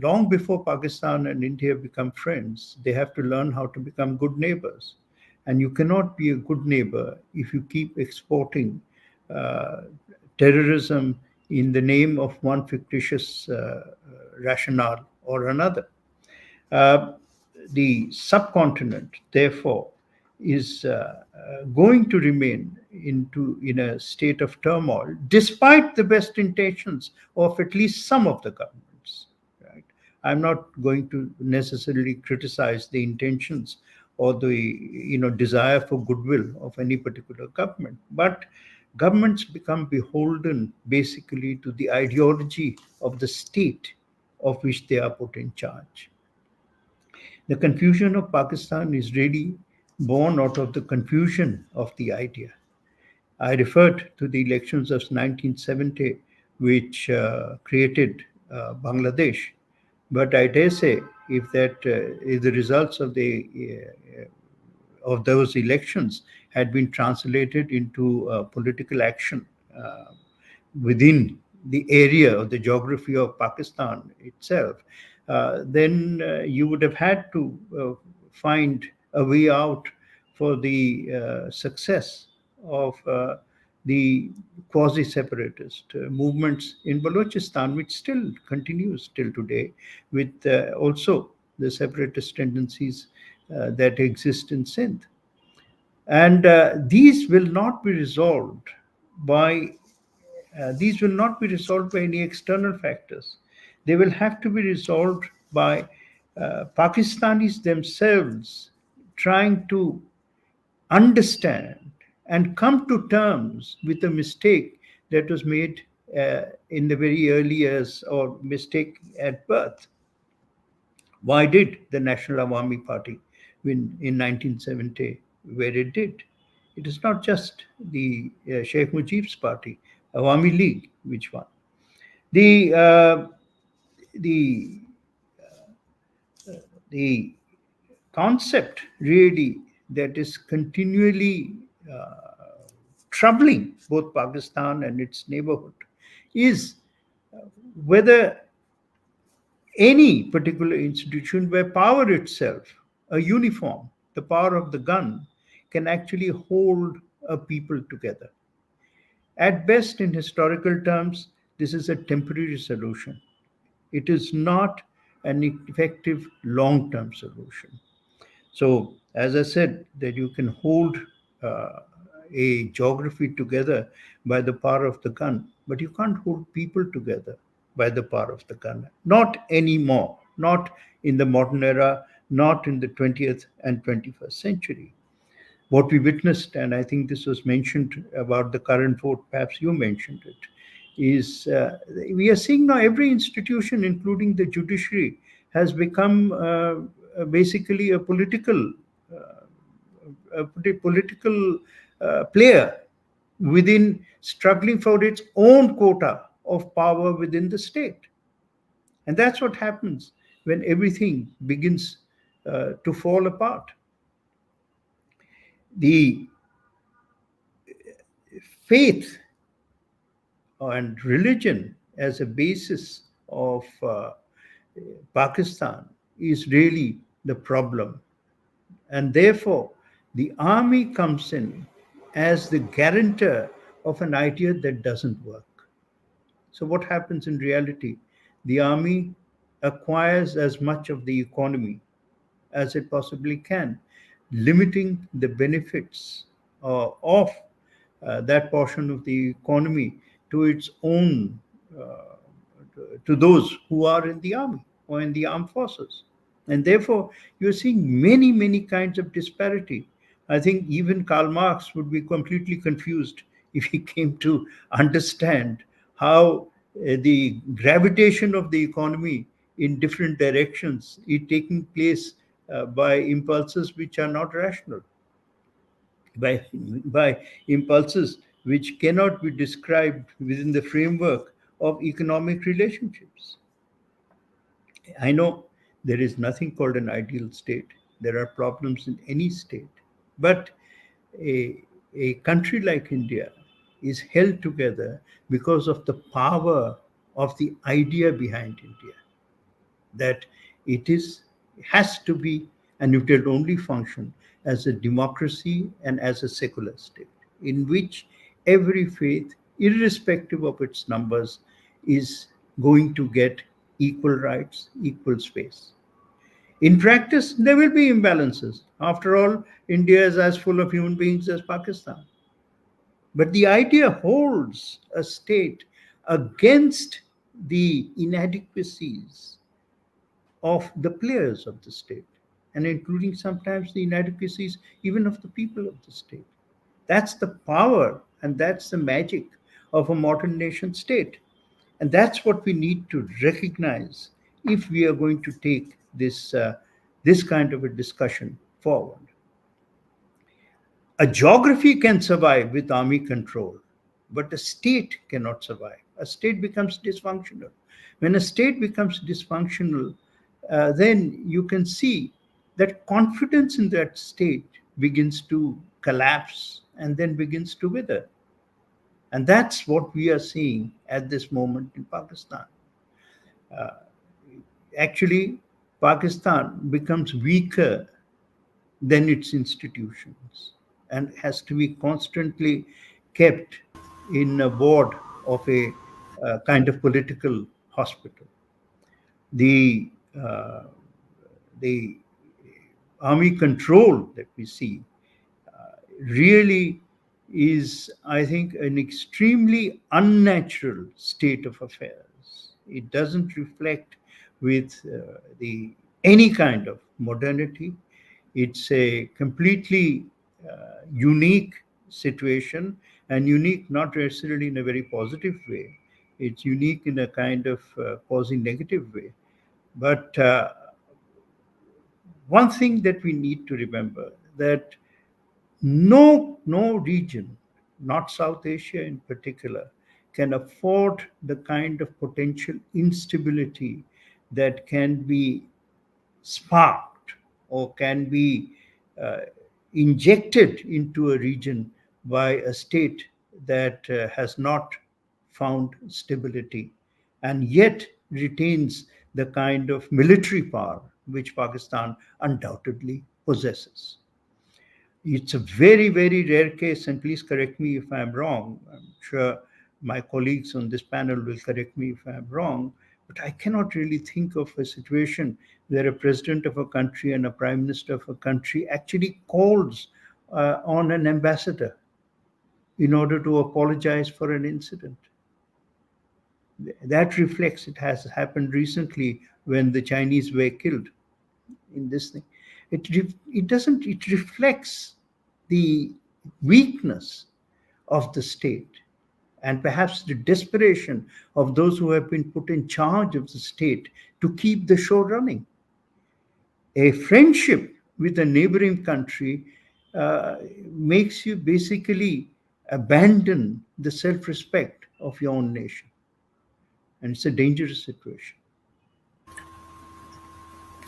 Long before Pakistan and India become friends, they have to learn how to become good neighbors. And you cannot be a good neighbor if you keep exporting terrorism in the name of one fictitious rationale or another. The subcontinent, therefore, is going to remain in a state of turmoil, despite the best intentions of at least some of the governments. Right? I'm not going to necessarily criticize the intentions or the desire for goodwill of any particular government, but governments become beholden basically to the ideology of the state of which they are put in charge. The confusion of Pakistan is really born out of the confusion of the idea. I referred to the elections of 1970, which created Bangladesh. But I dare say, if the results of those elections had been translated into political action within the area or the geography of Pakistan itself, then you would have had to find a way out for the success of the quasi-separatist movements in Balochistan, which still continues till today, with also the separatist tendencies that exist in Sindh. And these will not be resolved by any external factors. They will have to be resolved by Pakistanis themselves trying to understand and come to terms with a mistake that was made in the very early years, or mistake at birth. Why did the National Awami Party win in 1970 where it did. It is not just the Sheikh Mujib's party, Awami League, which won. The the concept really that is continually troubling both Pakistan and its neighborhood is whether any particular institution where power itself, a uniform, the power of the gun, can actually hold a people together. At best, in historical terms, this is a temporary solution. It is not an effective long-term solution. So, as I said, that you can hold a geography together by the power of the gun, but you can't hold people together by the power of the gun. Not anymore. Not in the modern era, not in the 20th and 21st century. What we witnessed, and I think this was mentioned about the current vote, perhaps you mentioned it, is we are seeing now every institution, including the judiciary, has become basically a political player within struggling for its own quota of power within the state. And that's what happens when everything begins to fall apart. The faith and religion as a basis of Pakistan is really the problem. And therefore, the army comes in as the guarantor of an idea that doesn't work. So what happens in reality? The army acquires as much of the economy as it possibly can, limiting the benefits of that portion of the economy to its own, to those who are in the army or in the armed forces. And therefore, you're seeing many, many kinds of disparity. I think even Karl Marx would be completely confused if he came to understand how the gravitation of the economy in different directions is taking place by impulses which are not rational, by impulses which cannot be described within the framework of economic relationships. I know there is nothing called an ideal state. There are problems in any state. But a country like India is held together because of the power of the idea behind India, that it has to be, and it will only function as a democracy and as a secular state in which every faith, irrespective of its numbers, is going to get equal rights, equal space. In practice, there will be imbalances. After all, India is as full of human beings as Pakistan. But the idea holds a state against the inadequacies of the players of the state, and including sometimes the inadequacies even of the people of the state. That's the power and that's the magic of a modern nation state. And that's what we need to recognize if we are going to take this kind of a discussion forward. A geography can survive with army control, but a state cannot survive. A state becomes dysfunctional. When a state becomes dysfunctional, then you can see that confidence in that state begins to collapse and then begins to wither. And that's what we are seeing at this moment in Pakistan. Actually, Pakistan becomes weaker than its institutions and has to be constantly kept in a ward of a kind of political hospital. The army control that we see really is, I think, an extremely unnatural state of affairs. It doesn't reflect with any kind of modernity. It's a completely unique situation, and unique not necessarily in a very positive way. It's unique in a kind of quasi-negative way. But one thing that we need to remember, that No region, not South Asia in particular, can afford the kind of potential instability that can be sparked or can be uh, injected into a region by a state that has not found stability and yet retains the kind of military power which Pakistan undoubtedly possesses. It's a very, very rare case, and please correct me if I'm wrong. I'm sure my colleagues on this panel will correct me if I'm wrong, but I cannot really think of a situation where a president of a country and a prime minister of a country actually calls on an ambassador in order to apologize for an incident. That reflects, it has happened recently when the Chinese were killed in this thing. It reflects the weakness of the state and perhaps the desperation of those who have been put in charge of the state to keep the show running. A friendship with a neighboring country makes you basically abandon the self-respect of your own nation. And it's a dangerous situation.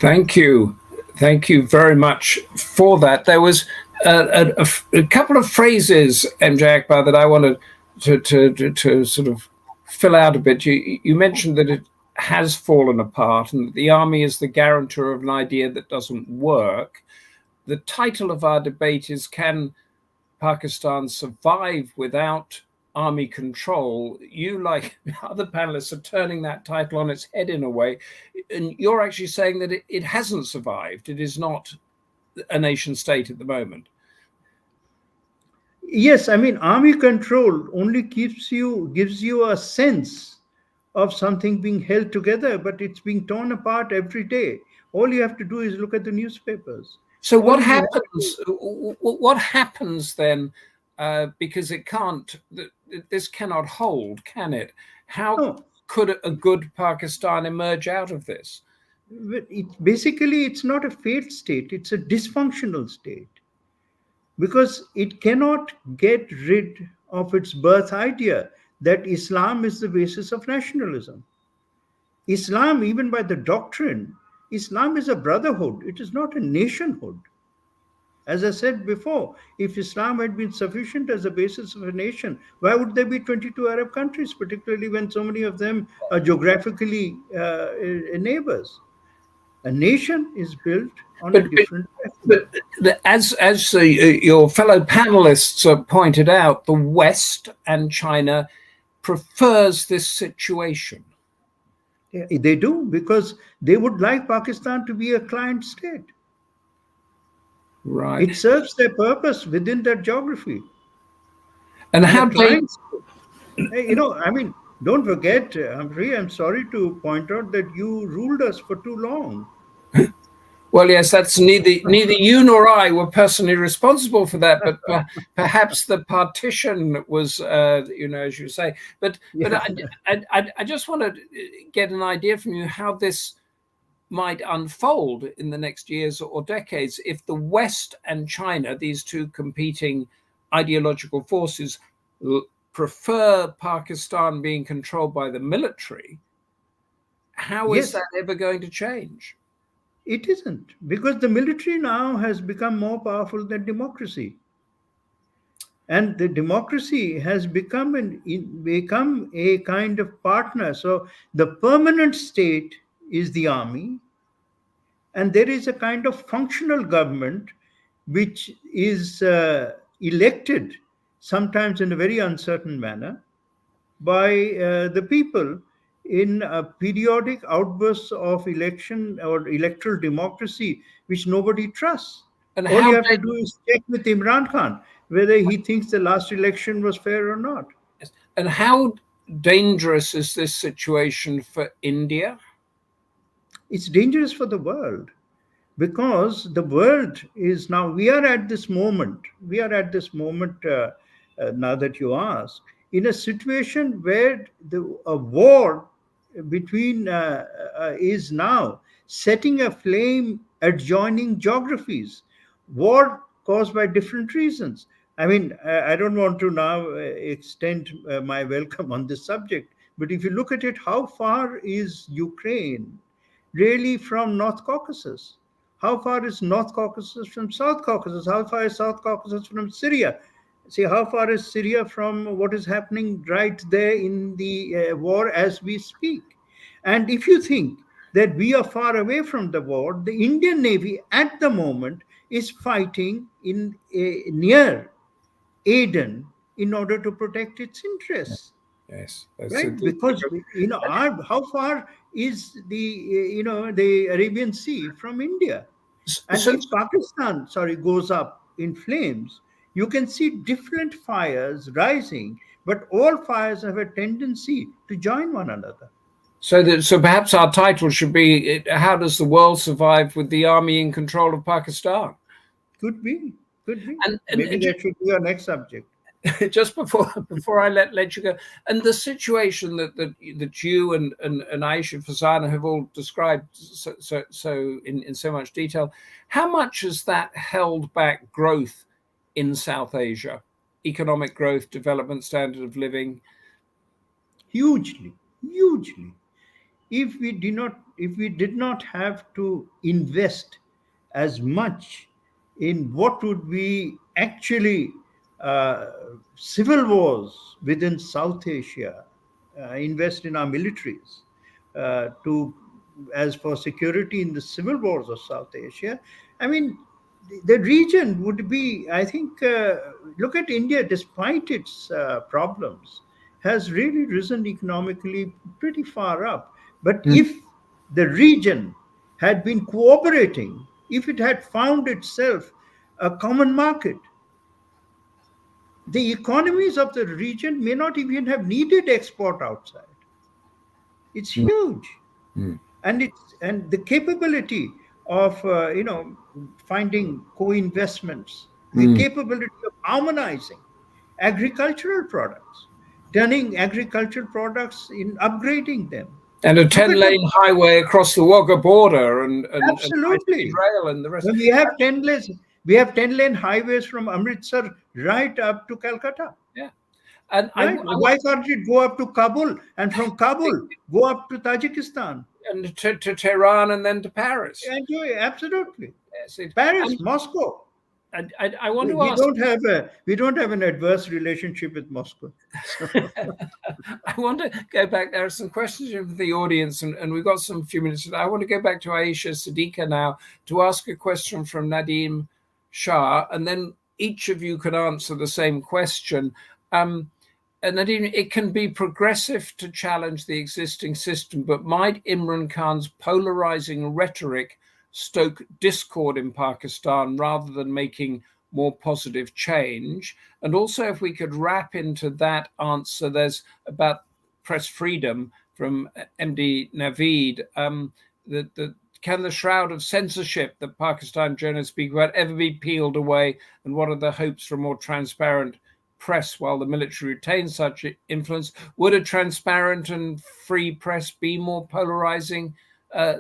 Thank you. Thank you very much for that. There was a couple of phrases, MJ Akbar, that I wanted to sort of fill out a bit. You mentioned that it has fallen apart and that the army is the guarantor of an idea that doesn't work. The title of our debate is, Can Pakistan Survive Without Army Control? You, like other panelists, are turning that title on its head in a way, and you're actually saying that it hasn't survived. It is not a nation state at the moment. Yes, I mean, army control only gives you a sense of something being held together, but it's being torn apart every day. All you have to do is look at the newspapers. So what happens? What happens then? Because it can't. This cannot hold, can it? How could a good Pakistan emerge out of this? It's not a failed state. It's a dysfunctional state because it cannot get rid of its birth idea that Islam is the basis of nationalism. Islam, even by the doctrine, Islam is a brotherhood. It is not a nationhood. As I said before, if Islam had been sufficient as a basis of a nation, why would there be 22 Arab countries, particularly when so many of them are geographically neighbors? A nation is built on a different level. But as your fellow panelists pointed out, the West and China prefers this situation. Yeah, they do, because they would like Pakistan to be a client state. Right. It serves their purpose within that geography. And how clients, I mean, don't forget, Humphrey, I'm sorry to point out that you ruled us for too long. Well, yes, that's neither you nor I were personally responsible for that, but perhaps the partition was, as you say. But I just want to get an idea from you how this might unfold in the next years or decades if the West and China, these two competing ideological forces, prefer Pakistan being controlled by the military. How is that ever going to change? It isn't, because the military now has become more powerful than democracy. And the democracy has become a kind of partner. So the permanent state is the army, and there is a kind of functional government which is elected, sometimes in a very uncertain manner, by the people in periodic outbursts of election or electoral democracy, which nobody trusts. And all you have to do is check with Imran Khan whether he thinks the last election was fair or not. And how dangerous is this situation for India? It's dangerous for the world, because the world is now, we are at this moment now that you ask, in a situation where a war between is now setting aflame adjoining geographies. War caused by different reasons. I mean, I don't want to now extend my welcome on this subject, but if you look at it, how far is Ukraine really from North Caucasus? How far is North Caucasus from South Caucasus? How far is South Caucasus from Syria? See, how far is Syria from what is happening right there in the war as we speak? And if you think that we are far away from the war, the Indian Navy at the moment is fighting in near Aden in order to protect its interests. Yes, Right, because how far is the Arabian Sea from India? And if Pakistan, goes up in flames, you can see different fires rising, but all fires have a tendency to join one another. So perhaps our title should be, how does the world survive with the army in control of Pakistan? Could be. And maybe that should be our next subject. Just before I let you go, and the situation that you and Ayesha Farzana have all described so in so much detail, how much has that held back growth in South Asia, economic growth, development, standard of living? Hugely. If we did not have to invest as much in what would be actually civil wars within South Asia, invest in our militaries as for security in the civil wars of South Asia, I mean, the region would be, I think, look at India, despite its problems, has really risen economically pretty far up. But if the region had been cooperating, if it had found itself a common market, the economies of the region may not even have needed export outside. It's huge. And the capability of finding co-investments, the capability of harmonizing agricultural products, turning agricultural products in upgrading them. And a 10-lane highway across the Wagah border and absolutely rail and the rest. We have 10 lanes. We have 10-lane highways from Amritsar right up to Calcutta. Yeah. And right? Why can't it go up to Kabul, and from Kabul go up to Tajikistan? And to Tehran and then to Paris. Absolutely. Yes, Paris, Moscow. And I want to ask. We don't have an adverse relationship with Moscow. I want to go back. There are some questions from the audience, and we've got some few minutes. I want to go back to Ayesha Siddiqa now to ask a question from Nadeem Shah, and then each of you can answer the same question. And Nadeem, it can be progressive to challenge the existing system, but might Imran Khan's polarizing rhetoric stoke discord in Pakistan rather than making more positive change? And also, if we could wrap into that answer, there's about press freedom from MD Naveed, can the shroud of censorship that Pakistan journalists speak about ever be peeled away? And what are the hopes for a more transparent press while the military retains such influence? Would a transparent and free press be more polarizing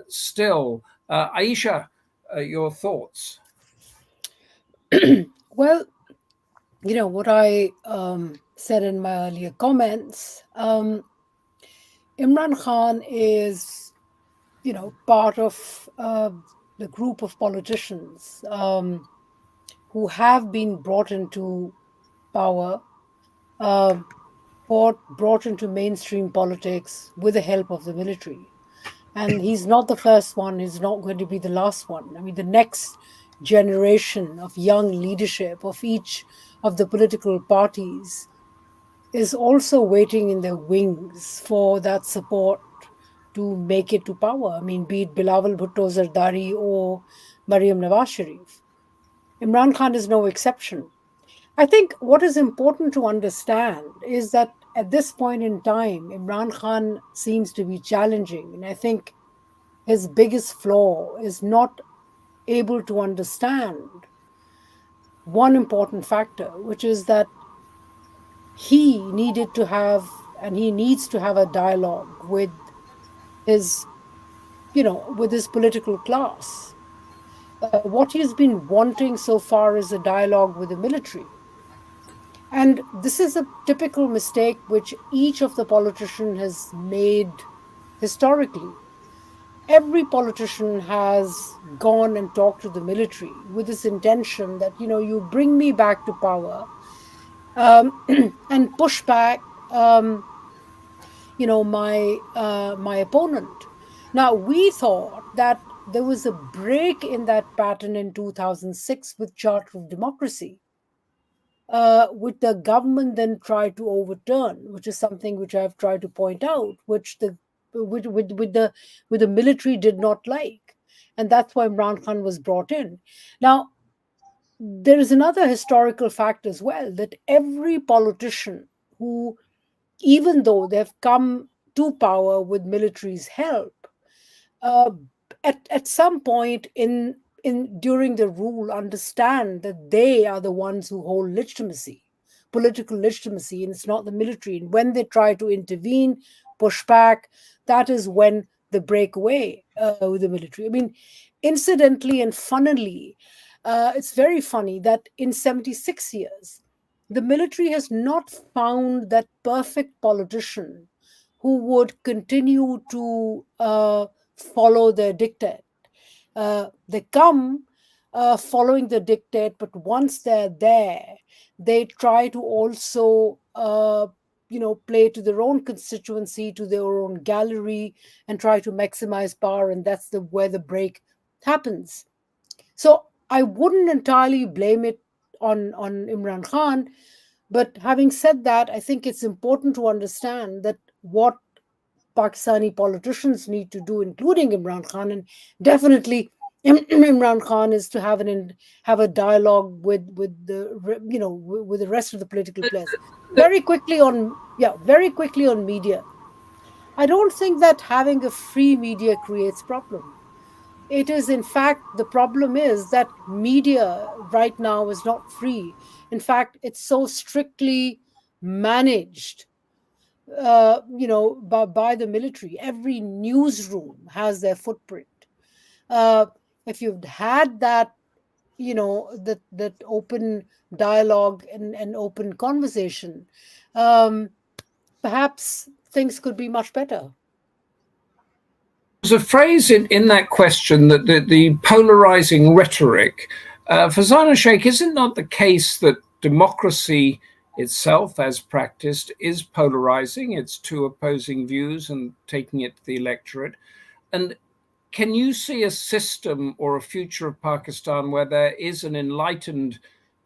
still? Ayesha, your thoughts? Well, what I said in my earlier comments, Imran Khan is, part of the group of politicians who have been brought into power, brought into mainstream politics with the help of the military. And he's not the first one, he's not going to be the last one. I mean, the next generation of young leadership of each of the political parties is also waiting in the wings for that support to make it to power. I mean, be it Bilawal Bhutto Zardari or Maryam Nawaz Sharif. Imran Khan is no exception. I think what is important to understand is that at this point in time, Imran Khan seems to be challenging. And I think his biggest flaw is not able to understand one important factor, which is that he needed to have, and he needs to have a dialogue with his, with his political class. what he's been wanting so far is a dialogue with the military. And this is a typical mistake which each of the politicians has made historically. Every politician has gone and talked to the military with this intention that, you bring me back to power, and push back, my opponent. Now, we thought that there was a break in that pattern in 2006 with Charter of Democracy, which the government then tried to overturn, which is something which I've tried to point out, which the with the military did not like, and that's why Imran Khan was brought in. Now, there is another historical fact as well, that every politician who, even though they've come to power with military's help, uh, at some point in during the rule, understand that they are the ones who hold legitimacy, political legitimacy, and it's not the military. And when they try to intervene, push back, that is when they break away with the military. I mean, incidentally and funnily, it's very funny that in 76 years, the military has not found that perfect politician who would continue to follow their dictate. They come following the dictate, but once they're there, they try to also, play to their own constituency, to their own gallery, and try to maximize power, and that's where the break happens. So I wouldn't entirely blame it on Imran Khan, but having said that, I think it's important to understand that what Pakistani politicians need to do, including Imran Khan, and definitely Imran Khan, is to have a dialogue with the rest of the political players. Very quickly on media. I don't think that having a free media creates problem. It is, in fact, the problem is that media right now is not free. In fact, it's so strictly managed, by the military. Every newsroom has their footprint. If you've had that, that open dialogue and open conversation, perhaps things could be much better. There's a phrase in that question, that the polarizing rhetoric. Farzana, Shaikh, is it not the case that democracy itself, as practiced, is polarizing? It's two opposing views and taking it to the electorate. And can you see a system or a future of Pakistan where there is an enlightened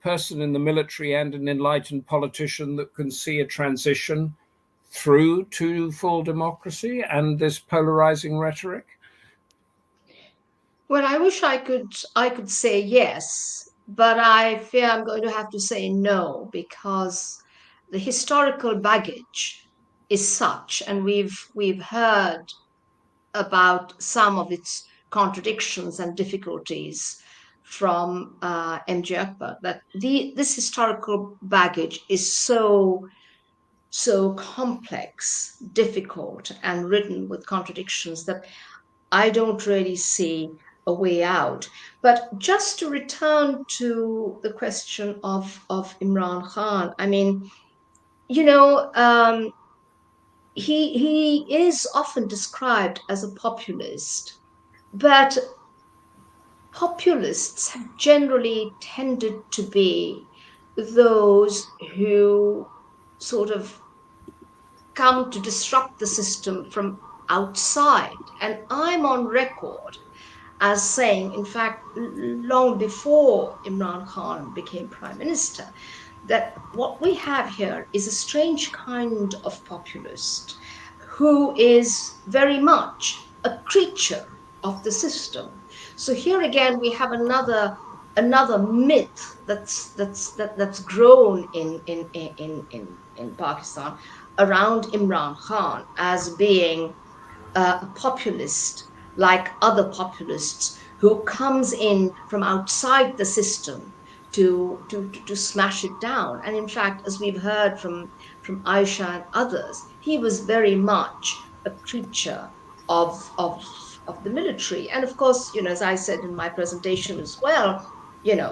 person in the military and an enlightened politician that can see a transition through to full democracy and this polarizing rhetoric? Well, I wish I could say yes, but I fear I'm going to have to say no, because the historical baggage is such, and we've heard about some of its contradictions and difficulties from MJ Akbar, that this historical baggage is so complex, difficult, and written with contradictions that I don't really see a way out. But just to return to the question of Imran Khan, I mean, he is often described as a populist, but populists have generally tended to be those who sort of come to disrupt the system from outside. And I'm on record as saying, in fact, long before Imran Khan became prime minister, that what we have here is a strange kind of populist who is very much a creature of the system. So here again we have another myth that's grown in Pakistan around Imran Khan as being a populist like other populists who comes in from outside the system to smash it down. And in fact, as we've heard from Ayesha and others, he was very much a creature of the military. And of course, as I said in my presentation as well, the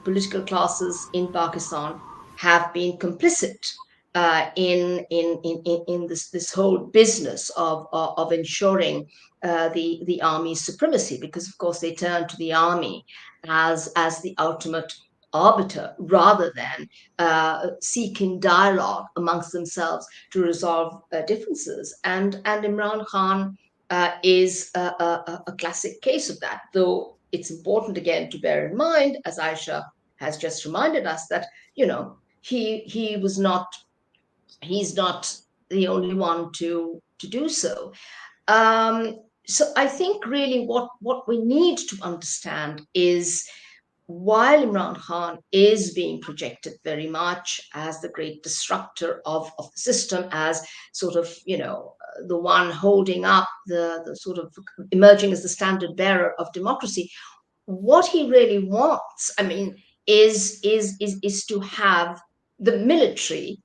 political classes in Pakistan have been complicit in this whole business of ensuring the army's supremacy, because of course they turn to the army as the ultimate arbiter rather than seeking dialogue amongst themselves to resolve differences. And Imran Khan is a classic case of that, though it's important again to bear in mind, as Ayesha has just reminded us, that he's not the only one to do so. So I think really what we need to understand is, while Imran Khan is being projected very much as the great disruptor of the system, as sort of, the one holding up the sort of emerging as the standard bearer of democracy, what he really wants, is to have the military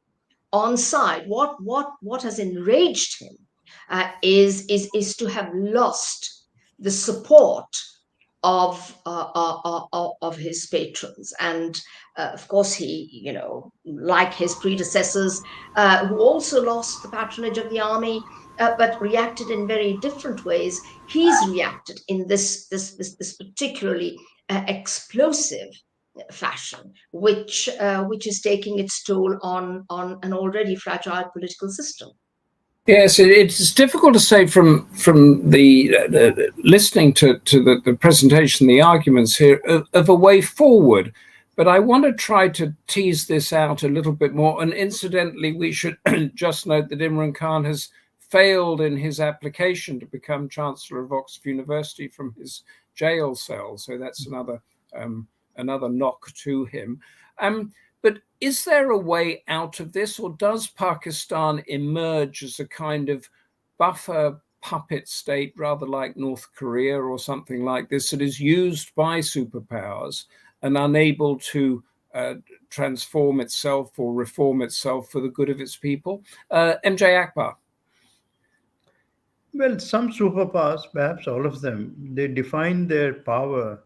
on side. What has enraged him is to have lost the support of his patrons. And of course, he, like his predecessors, who also lost the patronage of the army, but reacted in very different ways, he's reacted in this particularly explosive fashion, which is taking its toll on an already fragile political system. Yes, it's difficult to say from the listening to the presentation, the arguments here, of a way forward. But I want to try to tease this out a little bit more. And incidentally, we should just note that Imran Khan has failed in his application to become Chancellor of Oxford University from his jail cell. So that's another knock to him. But is there a way out of this, or does Pakistan emerge as a kind of buffer puppet state, rather like North Korea or something like this, that is used by superpowers and unable to transform itself or reform itself for the good of its people? MJ Akbar. Well, some superpowers, perhaps all of them, they define their power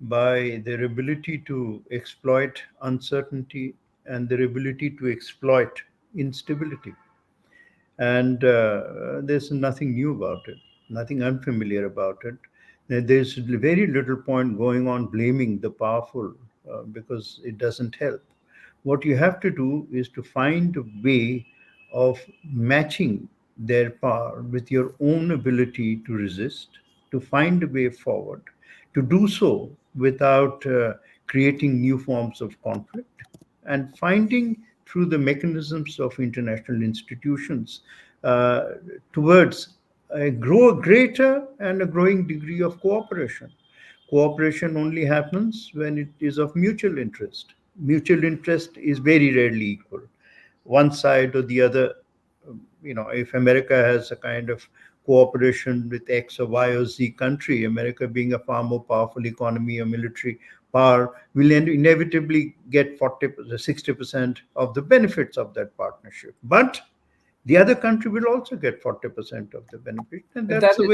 by their ability to exploit uncertainty and their ability to exploit instability. And there's nothing new about it, nothing unfamiliar about it. There's very little point going on blaming the powerful because it doesn't help. What you have to do is to find a way of matching their power with your own ability to resist, to find a way forward, to do so without creating new forms of conflict, and finding through the mechanisms of international institutions towards a greater and a growing degree of cooperation. Cooperation only happens when it is of mutual interest. Mutual interest is very rarely equal. One side or the other, if America has a kind of cooperation with X or Y or Z country, America being a far more powerful economy or military power, will inevitably get 60% of the benefits of that partnership. But the other country will also get 40% of the benefit, and that's the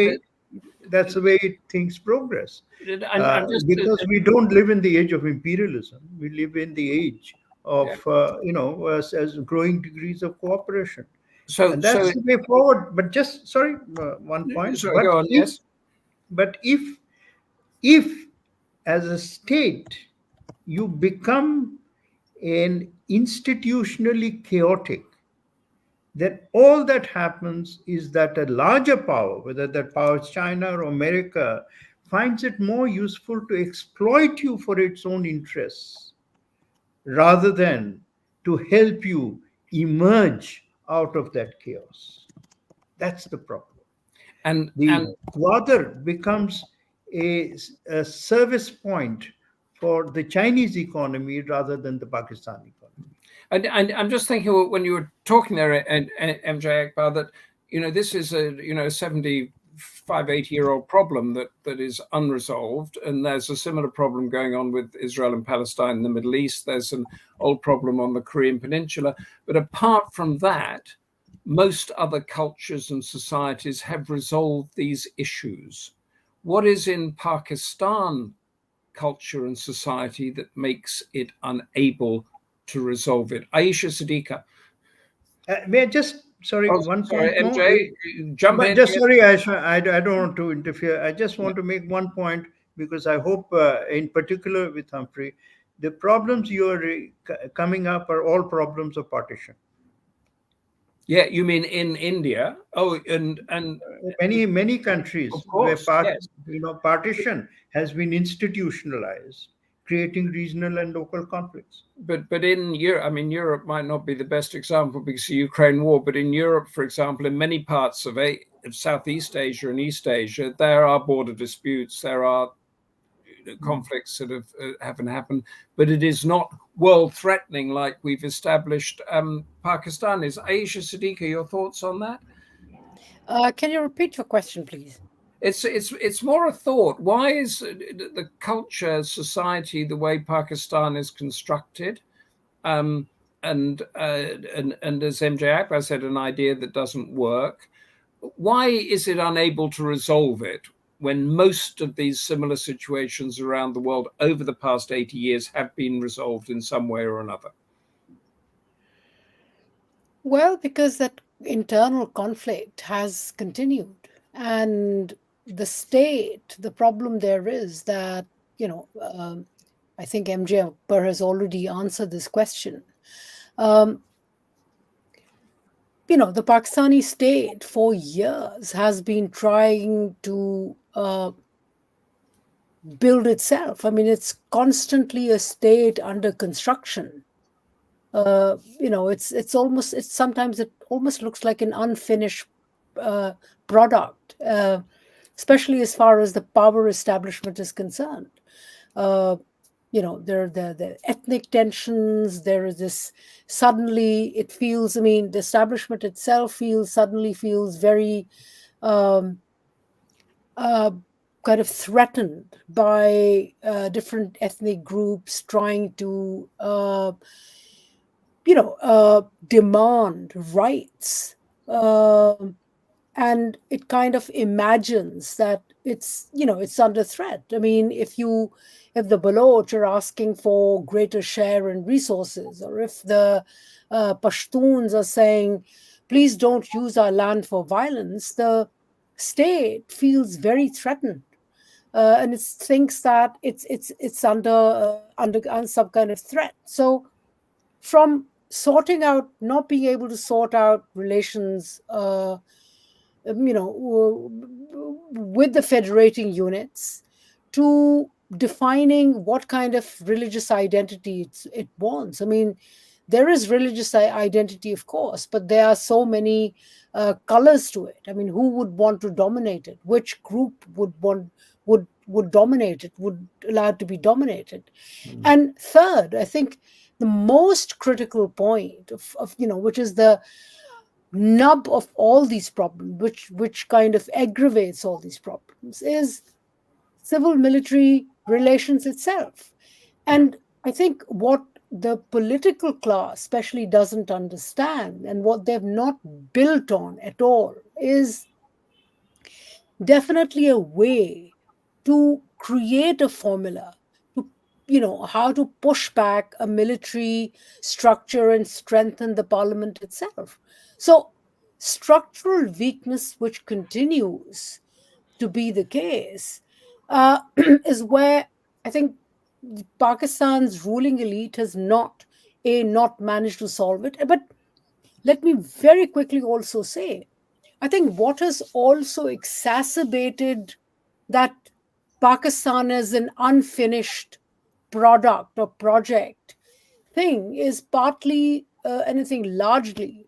way things progress. Because we don't live in the age of imperialism; we live in the age of as growing degrees of cooperation. And that's the way forward. But just one point. But if as a state you become an institutionally chaotic, then all that happens is that a larger power, whether that power is China or America, finds it more useful to exploit you for its own interests rather than to help you emerge out of that chaos. That's the problem. And the Gwadar becomes a service point for the Chinese economy rather than the Pakistani economy. And I'm just thinking when you were talking there, MJ Akbar, that this is a 75-80-year-old problem that is unresolved, and there's a similar problem going on with Israel and Palestine in the Middle East. There's an old problem on the Korean Peninsula, but apart from that, most other cultures and societies have resolved these issues. What is in Pakistan culture and society that makes it unable to resolve it? Ayesha, Siddiqa. May I just, sorry, Oh, one sorry, point more? MJ, jump in. Just sorry, Ayesha, I don't want to interfere. I just want to make one point, because I hope, in particular with Humphrey, the problems you are coming up are all problems of partition. Yeah, you mean in India? Oh, and many countries of course, where yes. Partition has been institutionalized, creating regional and local conflicts. But in Europe, I mean, Europe might not be the best example because of the Ukraine war, but in Europe, for example, in many parts of Southeast Asia and East Asia, there are border disputes, there are conflicts that haven't happened, but it is not world-threatening like we've established Pakistan is. Ayesha, Siddiqa, your thoughts on that? Can you repeat your question, please? It's more a thought. Why is the culture, society, the way Pakistan is constructed, and as MJ Akbar said, an idea that doesn't work? Why is it unable to resolve it when most of these similar situations around the world over the past 80 years have been resolved in some way or another? Well, because that internal conflict has continued, and the state, the problem there is that, I think MJ Akbar has already answered this question. The Pakistani state for years has been trying to build itself. I mean, it's constantly a state under construction. Sometimes it almost looks like an unfinished product, especially as far as the power establishment is concerned. There are the ethnic tensions. There is this, suddenly it feels, the establishment itself suddenly feels very kind of threatened by different ethnic groups trying to demand rights, and it kind of imagines that it's under threat. I mean, if the Baloch are asking for greater share in resources, or if the Pashtuns are saying, please don't use our land for violence, the state feels very threatened, and it thinks that it's under some kind of threat. So from not being able to sort out relations, with the federating units, to defining what kind of religious identity it wants. I mean, there is religious identity, of course, but there are so many colors to it. I mean, who would want to dominate it? Which group would dominate it, would allow it to be dominated? And third, I think the most critical point of which is the nub of all these problems, which kind of aggravates all these problems, is civil military relations itself. And I think what the political class especially doesn't understand, and what they've not built on at all, is definitely a way to create a formula to how to push back a military structure and strengthen the parliament itself. So structural weakness, which continues to be the case, is where I think Pakistan's ruling elite has not managed to solve it. But let me very quickly also say, I think what has also exacerbated that Pakistan as an unfinished product or project thing is partly, largely,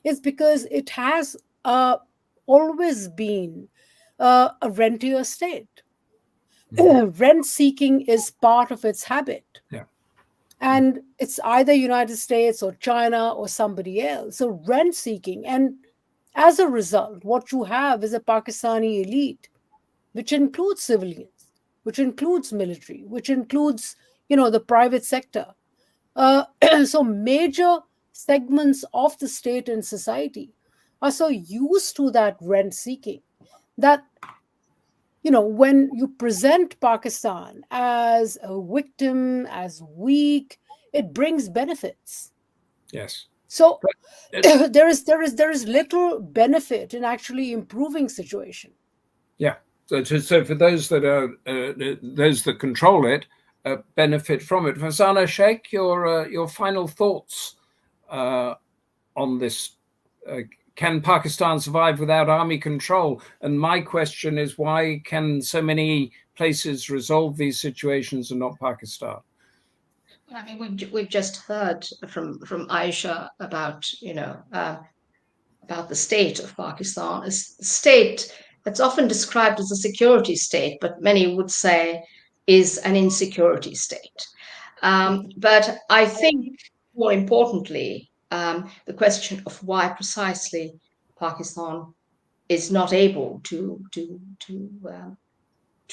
is because it has always been a rentier state. Rent seeking is part of its habit. Yeah. And it's either United States or China or somebody else. So rent seeking. And as a result, what you have is a Pakistani elite, which includes civilians, which includes military, which includes, the private sector. So major segments of the state and society are so used to that rent seeking that, when you present Pakistan as a victim, as weak, it brings benefits. Yes. So there is little benefit in actually improving situation. Yeah. So for those that are those that control it, benefit from it. Farzana, Shaikh, your final thoughts on this. Can Pakistan survive without army control? And my question is, why can so many places resolve these situations and not Pakistan? I mean, we've just heard from Ayesha about about the state of Pakistan. A state that's often described as a security state, but many would say is an insecurity state. But I think more importantly, the question of why precisely Pakistan is not able to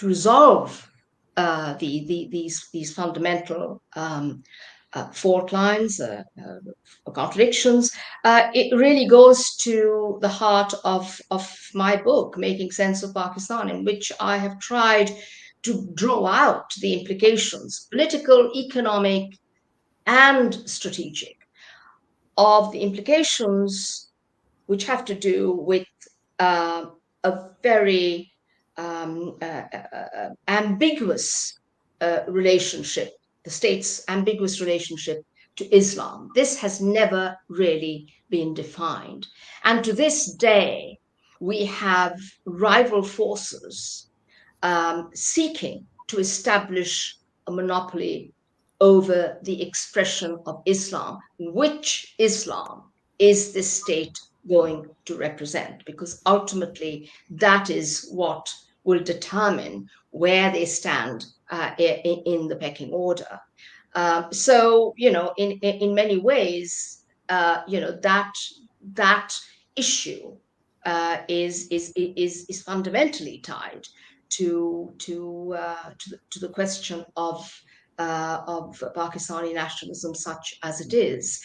resolve these fundamental fault lines, contradictions. It really goes to the heart of my book, Making Sense of Pakistan, in which I have tried to draw out the implications, political, economic, and strategic, of the implications which have to do with a very ambiguous relationship, the state's ambiguous relationship to Islam. This has never really been defined. And to this day, we have rival forces seeking to establish a monopoly over the expression of Islam. Which Islam is this state going to represent? Because ultimately, that is what will determine where they stand in the pecking order. So, in many ways, that issue is fundamentally tied to the question of Pakistani nationalism, such as it is,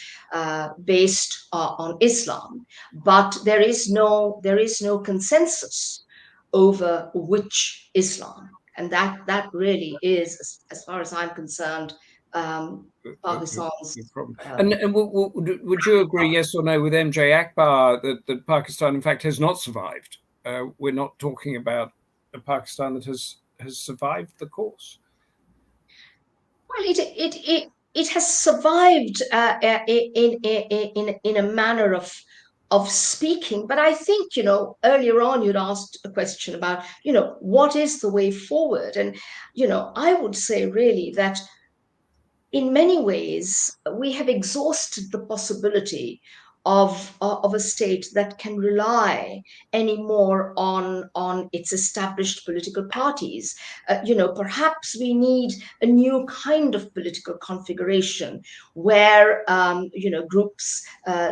based on Islam. But there is no consensus over which Islam, and that really is, as far as I'm concerned, Pakistan's problem. And would you agree, yes or no, with MJ Akbar that Pakistan, in fact, has not survived? We're not talking about a Pakistan that has survived the course. Well, it has survived in a manner of speaking, but I think earlier on you'd asked a question about what is the way forward, and I would say really that in many ways we have exhausted the possibility of a state that can rely anymore on its established political parties. Perhaps we need a new kind of political configuration where groups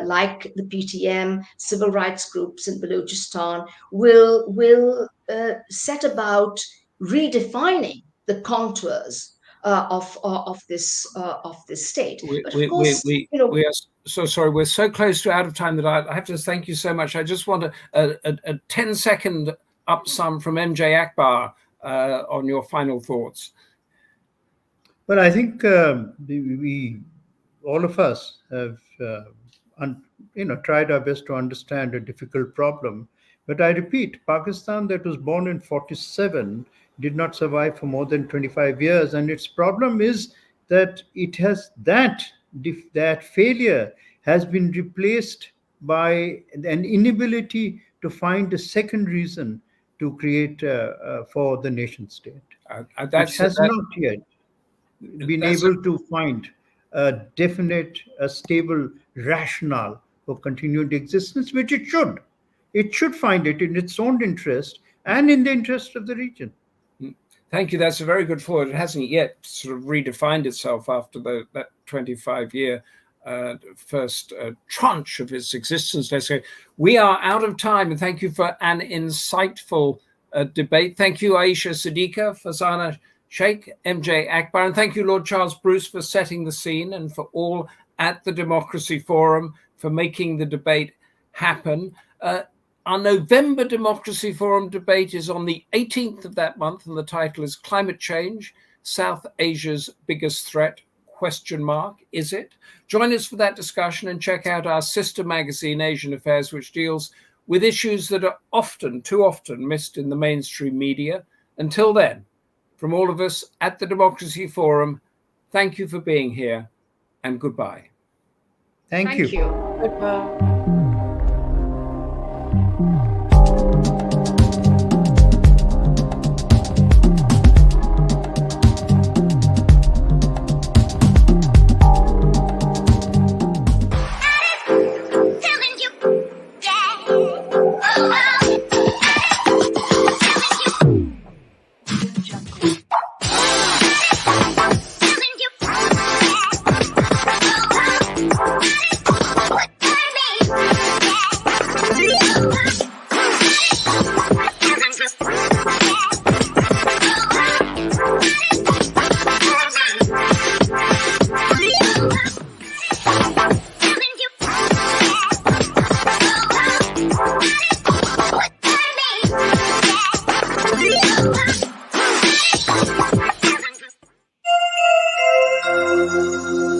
like the PTM, civil rights groups in Balochistan will set about redefining the contours of this state. But of course, we are so sorry. We're so close to out of time that I have to thank you so much. I just want a 10-second upsum from MJ Akbar on your final thoughts. Well, I think we all of us have tried our best to understand a difficult problem. But I repeat, Pakistan that was born in 47 did not survive for more than 25 years. And its problem is that it has that failure has been replaced by an inability to find a second reason to create for the nation state. Which has not yet been able to find a definite, a stable rationale for continued existence, which it should. It should find it in its own interest and in the interest of the region. Thank you. That's a very good forward. It hasn't yet sort of redefined itself after that 25-year first tranche of its existence. Let's say we are out of time, and thank you for an insightful debate. Thank you, Ayesha, Siddiqa, Farzana, Shaikh, MJ Akbar, and thank you, Lord Charles Bruce, for setting the scene, and for all at the Democracy Forum for making the debate happen. Our November Democracy Forum debate is on the 18th of that month, and the title is Climate Change, South Asia's Biggest Threat, ? Is it? Join us for that discussion and check out our sister magazine, Asian Affairs, which deals with issues that are often, too often, missed in the mainstream media. Until then, from all of us at the Democracy Forum, thank you for being here and goodbye. Thank you. Goodbye. Thank you.